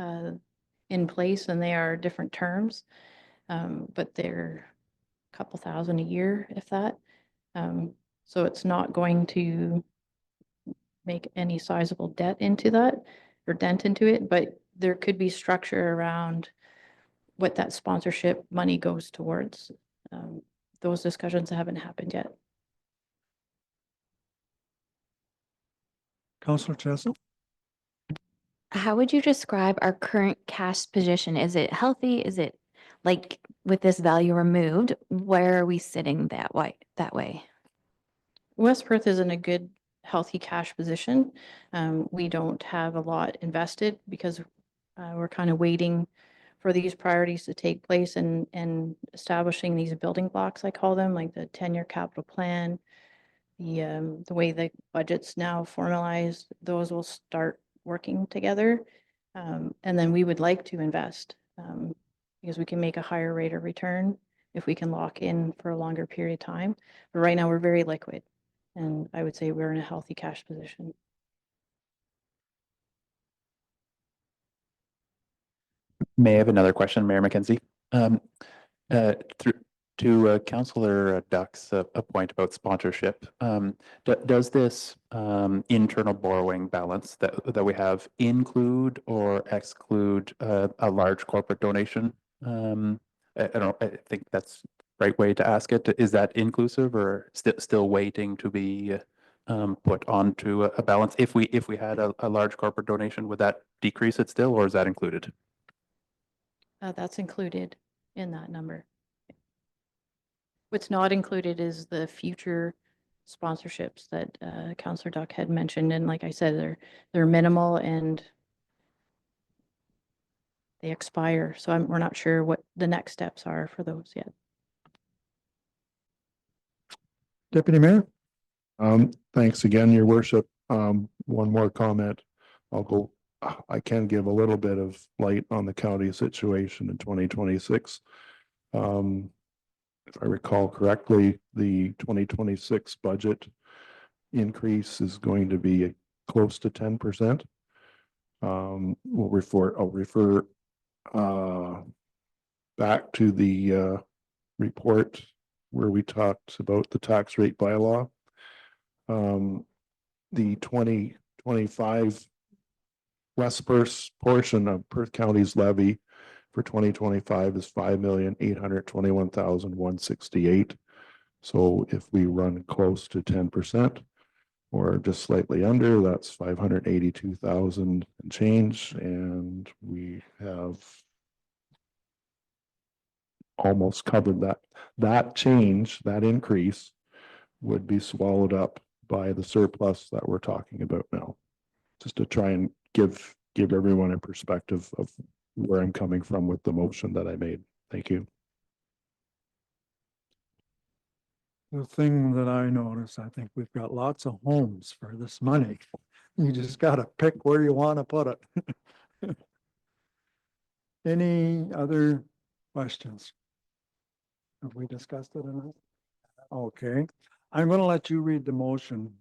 in place, and they are different terms, but they're a couple thousand a year, if that. So it's not going to make any sizable debt into that or dent into it, but there could be structure around what that sponsorship money goes towards. Those discussions haven't happened yet. Councillor Chesel. How would you describe our current cash position? Is it healthy? Is it like with this value removed? Where are we sitting that way? West Perth is in a good, healthy cash position. We don't have a lot invested because we're kind of waiting for these priorities to take place and establishing these building blocks, I call them, like the 10-year capital plan, the way the budget's now formalized, those will start working together. And then we would like to invest because we can make a higher rate of return if we can lock in for a longer period of time. But right now we're very liquid, and I would say we're in a healthy cash position. May I have another question, Mayor McKenzie? Through To Councillor Duck's a point about sponsorship, does this internal borrowing balance that we have include or exclude a large corporate donation? I don't, I think that's the right way to ask it. Is that inclusive or still waiting to be put onto a balance? If we had a large corporate donation, would that decrease it still, or is that included? That's included in that number. What's not included is the future sponsorships that Councillor Duck had mentioned. And like I said, they're minimal and they expire. So we're not sure what the next steps are for those yet. Deputy Mayor? Thanks again, your worship. One more comment. I can give a little bit of light on the county situation in 2026. If I recall correctly, the 2026 budget increase is going to be close to 10%. I'll refer back to the report where we talked about the tax rate bylaw. The 2025 West Perth portion of Perth County's levy for 2025 is 5,821,168. So if we run close to 10% or just slightly under, that's 582,000 and change, and we have almost covered that. That change, that increase would be swallowed up by the surplus that we're talking about now. Just to try and give everyone a perspective of where I'm coming from with the motion that I made. Thank you. The thing that I notice, I think we've got lots of homes for this money. You just gotta pick where you want to put it. Any other questions? Have we discussed it enough? Okay, I'm gonna let you read the motion,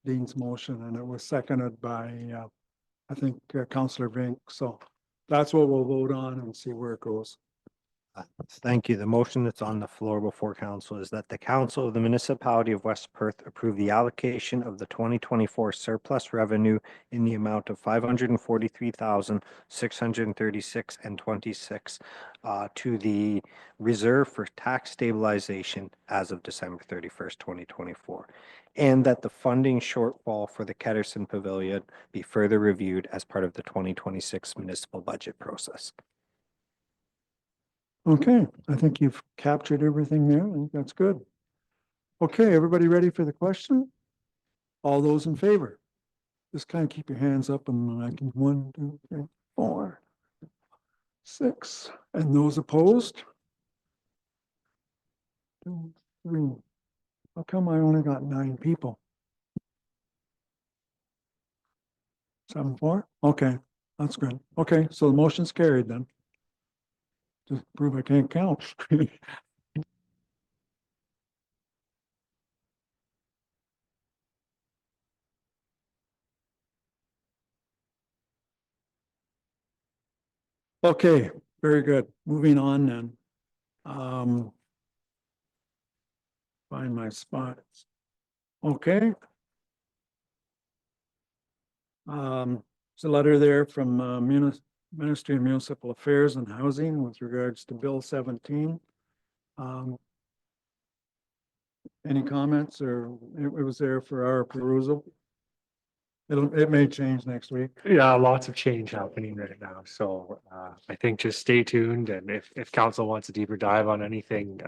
Dean's motion, and it was seconded by, I think, Councillor Vink. So that's what we'll vote on and see where it goes. Thank you. The motion that's on the floor before council is that the council of the municipality of West Perth approve the allocation of the 2024 surplus revenue in the amount of 543,636.26 to the reserve for tax stabilization as of December 31st, 2024. And that the funding shortfall for the Ketterson Pavilion be further reviewed as part of the 2026 municipal budget process. Okay, I think you've captured everything there. I think that's good. Okay, everybody ready for the question? All those in favor? Just kind of keep your hands up and I can 1, 2, 3, 4, 6. And those opposed? 2, 3. How come I only got 9 people? 7, 4? Okay, that's good. Okay, so the motion's carried then. Just prove I can't count. Okay, very good. Moving on then. Find my spots. Okay. There's a letter there from Ministry of Municipal Affairs and Housing with regards to Bill 17. Any comments, or it was there for our perusal? It may change next week. Yeah, lots of change happening right now. So I think just stay tuned, and if council wants a deeper dive on anything,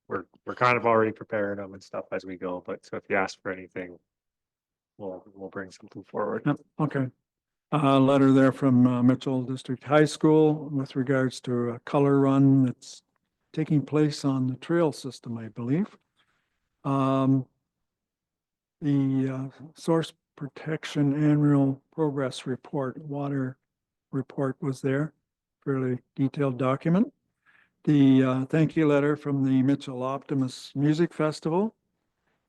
we're kind of already preparing them and stuff as we go. But so if you ask for anything, we'll bring something forward. Yep, okay. Letter there from Mitchell District High School with regards to a color run that's taking place on the trail system, I believe. The Source Protection Annual Progress Report, water report was there, fairly detailed document. The thank you letter from the Mitchell Optimus Music Festival.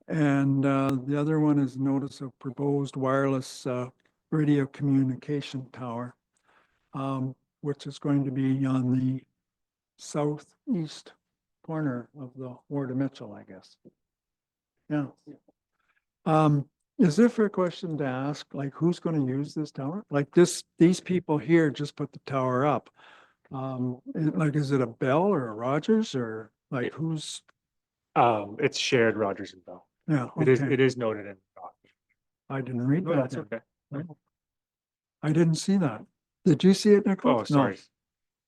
And the other one is notice of proposed wireless radio communication tower, which is going to be on the southeast corner of the Ward of Mitchell, I guess. Yeah. Is it a fair question to ask, like, who's going to use this tower? Like these people here just put the tower up. Like, is it a Bell or a Rogers or like who's, It's shared Rogers and Bell. yeah, It okay. is noted in the document. I didn't read No, that. that's then. okay. I didn't see that. Did you see it, Nicholas? Oh, No, sorry.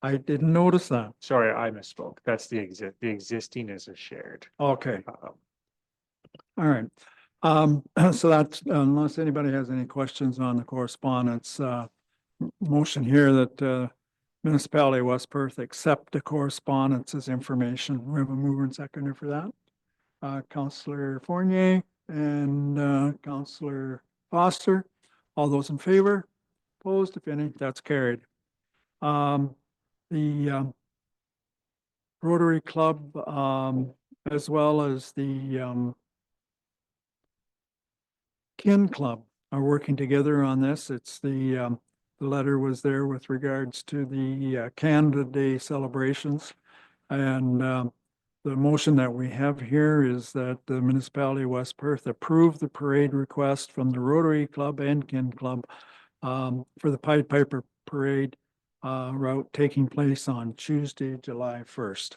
I didn't notice that. Sorry, I misspoke. That's the existing is a shared. Okay. Um, All right. So that's, unless anybody has any questions on the correspondence, motion here that, municipality of West Perth accept the correspondence as information. We have a mover and seconder for that. Councillor Fournier and, Councillor Foster. All those in favor? Opposed, if any, that's carried. The, Rotary Club, as well as the, Kin Club are working together on this. It's the letter was there with regards to the Canada Day celebrations. And the motion that we have here is that the municipality of West Perth approve the parade request from the Rotary Club and Kin Club for the Pied Piper Parade route taking place on Tuesday, July 1st.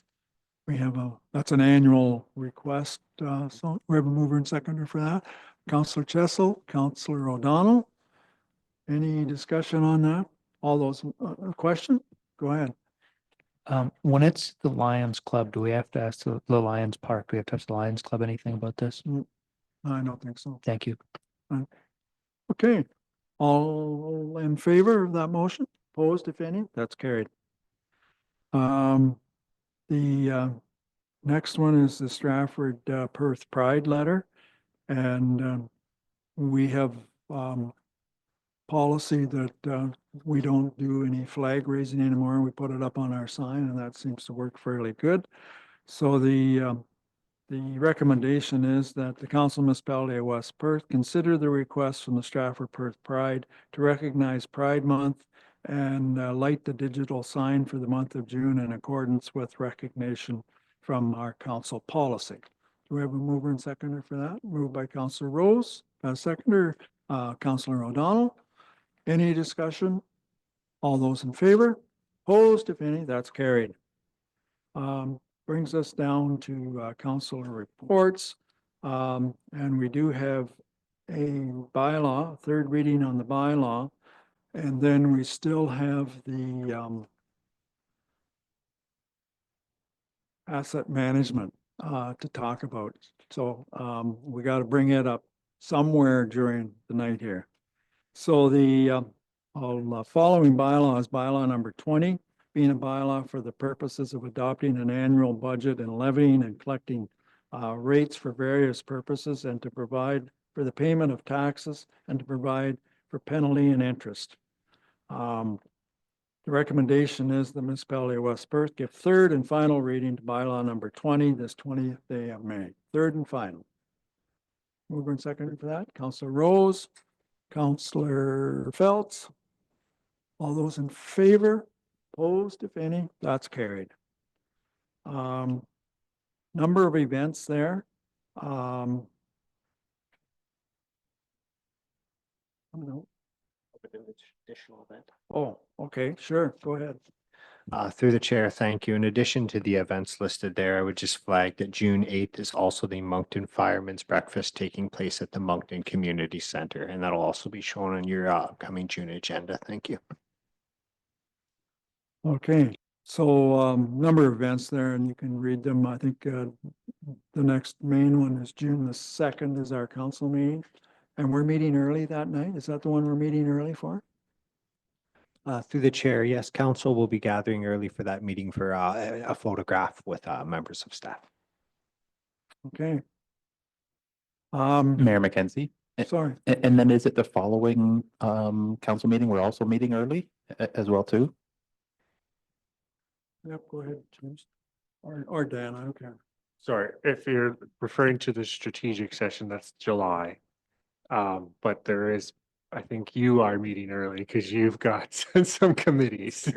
We have that's an annual request. So we have a mover and seconder for that. Councillor Chessel, Councillor O'Donnell. Any discussion on that? All those, question? Go ahead. When it's the Lions Club, do we have to ask the Lions Park? Do we have to ask the Lions Club anything about this? I don't think so. Thank you. Okay. All in favor of that motion? Opposed, if any? That's carried. The next one is the Stratford Perth Pride letter. And we have policy that we don't do any flag raising anymore. We put it up on our sign and that seems to work fairly good. So the recommendation is that the Council Municipality of West Perth consider the request from the Stratford Perth Pride to recognize Pride Month and light the digital sign for the month of June in accordance with recognition from our council policy. Do we have a mover and seconder for that? Moved by Councillor Rose, seconder, Councillor O'Donnell. Any discussion? All those in favor? Opposed, if any, that's carried. Brings us down to councillor reports. And we do have a bylaw, third reading on the bylaw. And then we still have the asset management to talk about. So we got to bring it up somewhere during the night here. So the following bylaw is bylaw number 20, being a bylaw for the purposes of adopting an annual budget and levying and collecting rates for various purposes and to provide for the payment of taxes and to provide for penalty and interest. The recommendation is the municipality of West Perth give third and final reading to bylaw number 20 this 20th day of May. Third and final. Mover and seconder for that. Councillor Rose, Councillor Phelps. All those in favor? Opposed, if any? That's carried. Number of events there. I don't know. Additional event. Oh, okay, sure. Go ahead. Through the chair, thank you. In addition to the events listed there, I would just flag that June 8th is also the Moncton Firemen's Breakfast taking place at the Moncton Community Center, and that'll also be shown on your upcoming June agenda. Thank you. Okay, so number of events there and you can read them. I think the next main one is June the 2nd is our council meeting. And we're meeting early that night. Is that the one we're meeting early for? Through the chair, yes, council will be gathering early for that meeting for a photograph with members of staff. Okay. Mayor McKenzie. Sorry. And then is it the following council meeting? We're also meeting early as well too? Yep, go ahead, James. Or Dan, I don't care. Sorry, if you're referring to the strategic session, that's July. But there is, I think you are meeting early because you've got some committees.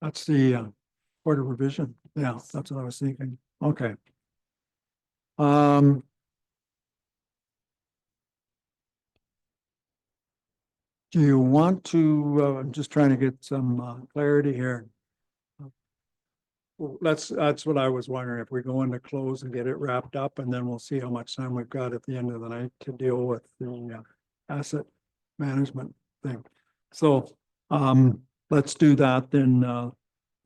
That's the Board of Revision. Yeah, that's what I was thinking. Okay. Um. Do you want to, I'm just trying to get some clarity here. Well, that's what I was wondering, if we go into close and get it wrapped up, and then we'll see how much time we've got at the end of the night to deal with the asset management thing. So, let's do that then,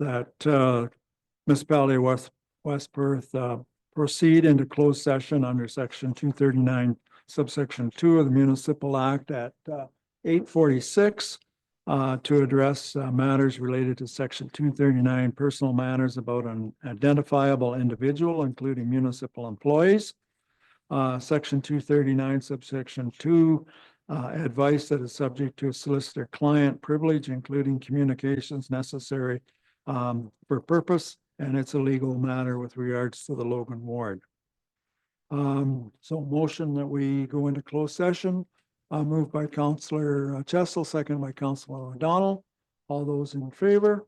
that municipality West Perth, proceed into closed session under section 239, subsection 2 of the Municipal Act at 8:46 to address matters related to section 239, personal matters about an identifiable individual, including municipal employees. Section 239, subsection 2, advice that is subject to solicitor-client privilege, including communications necessary for purpose, and it's a legal matter with regards to the Logan Ward. So motion that we go into closed session, moved by Councillor Chessel, second by Councillor O'Donnell. All those in favor?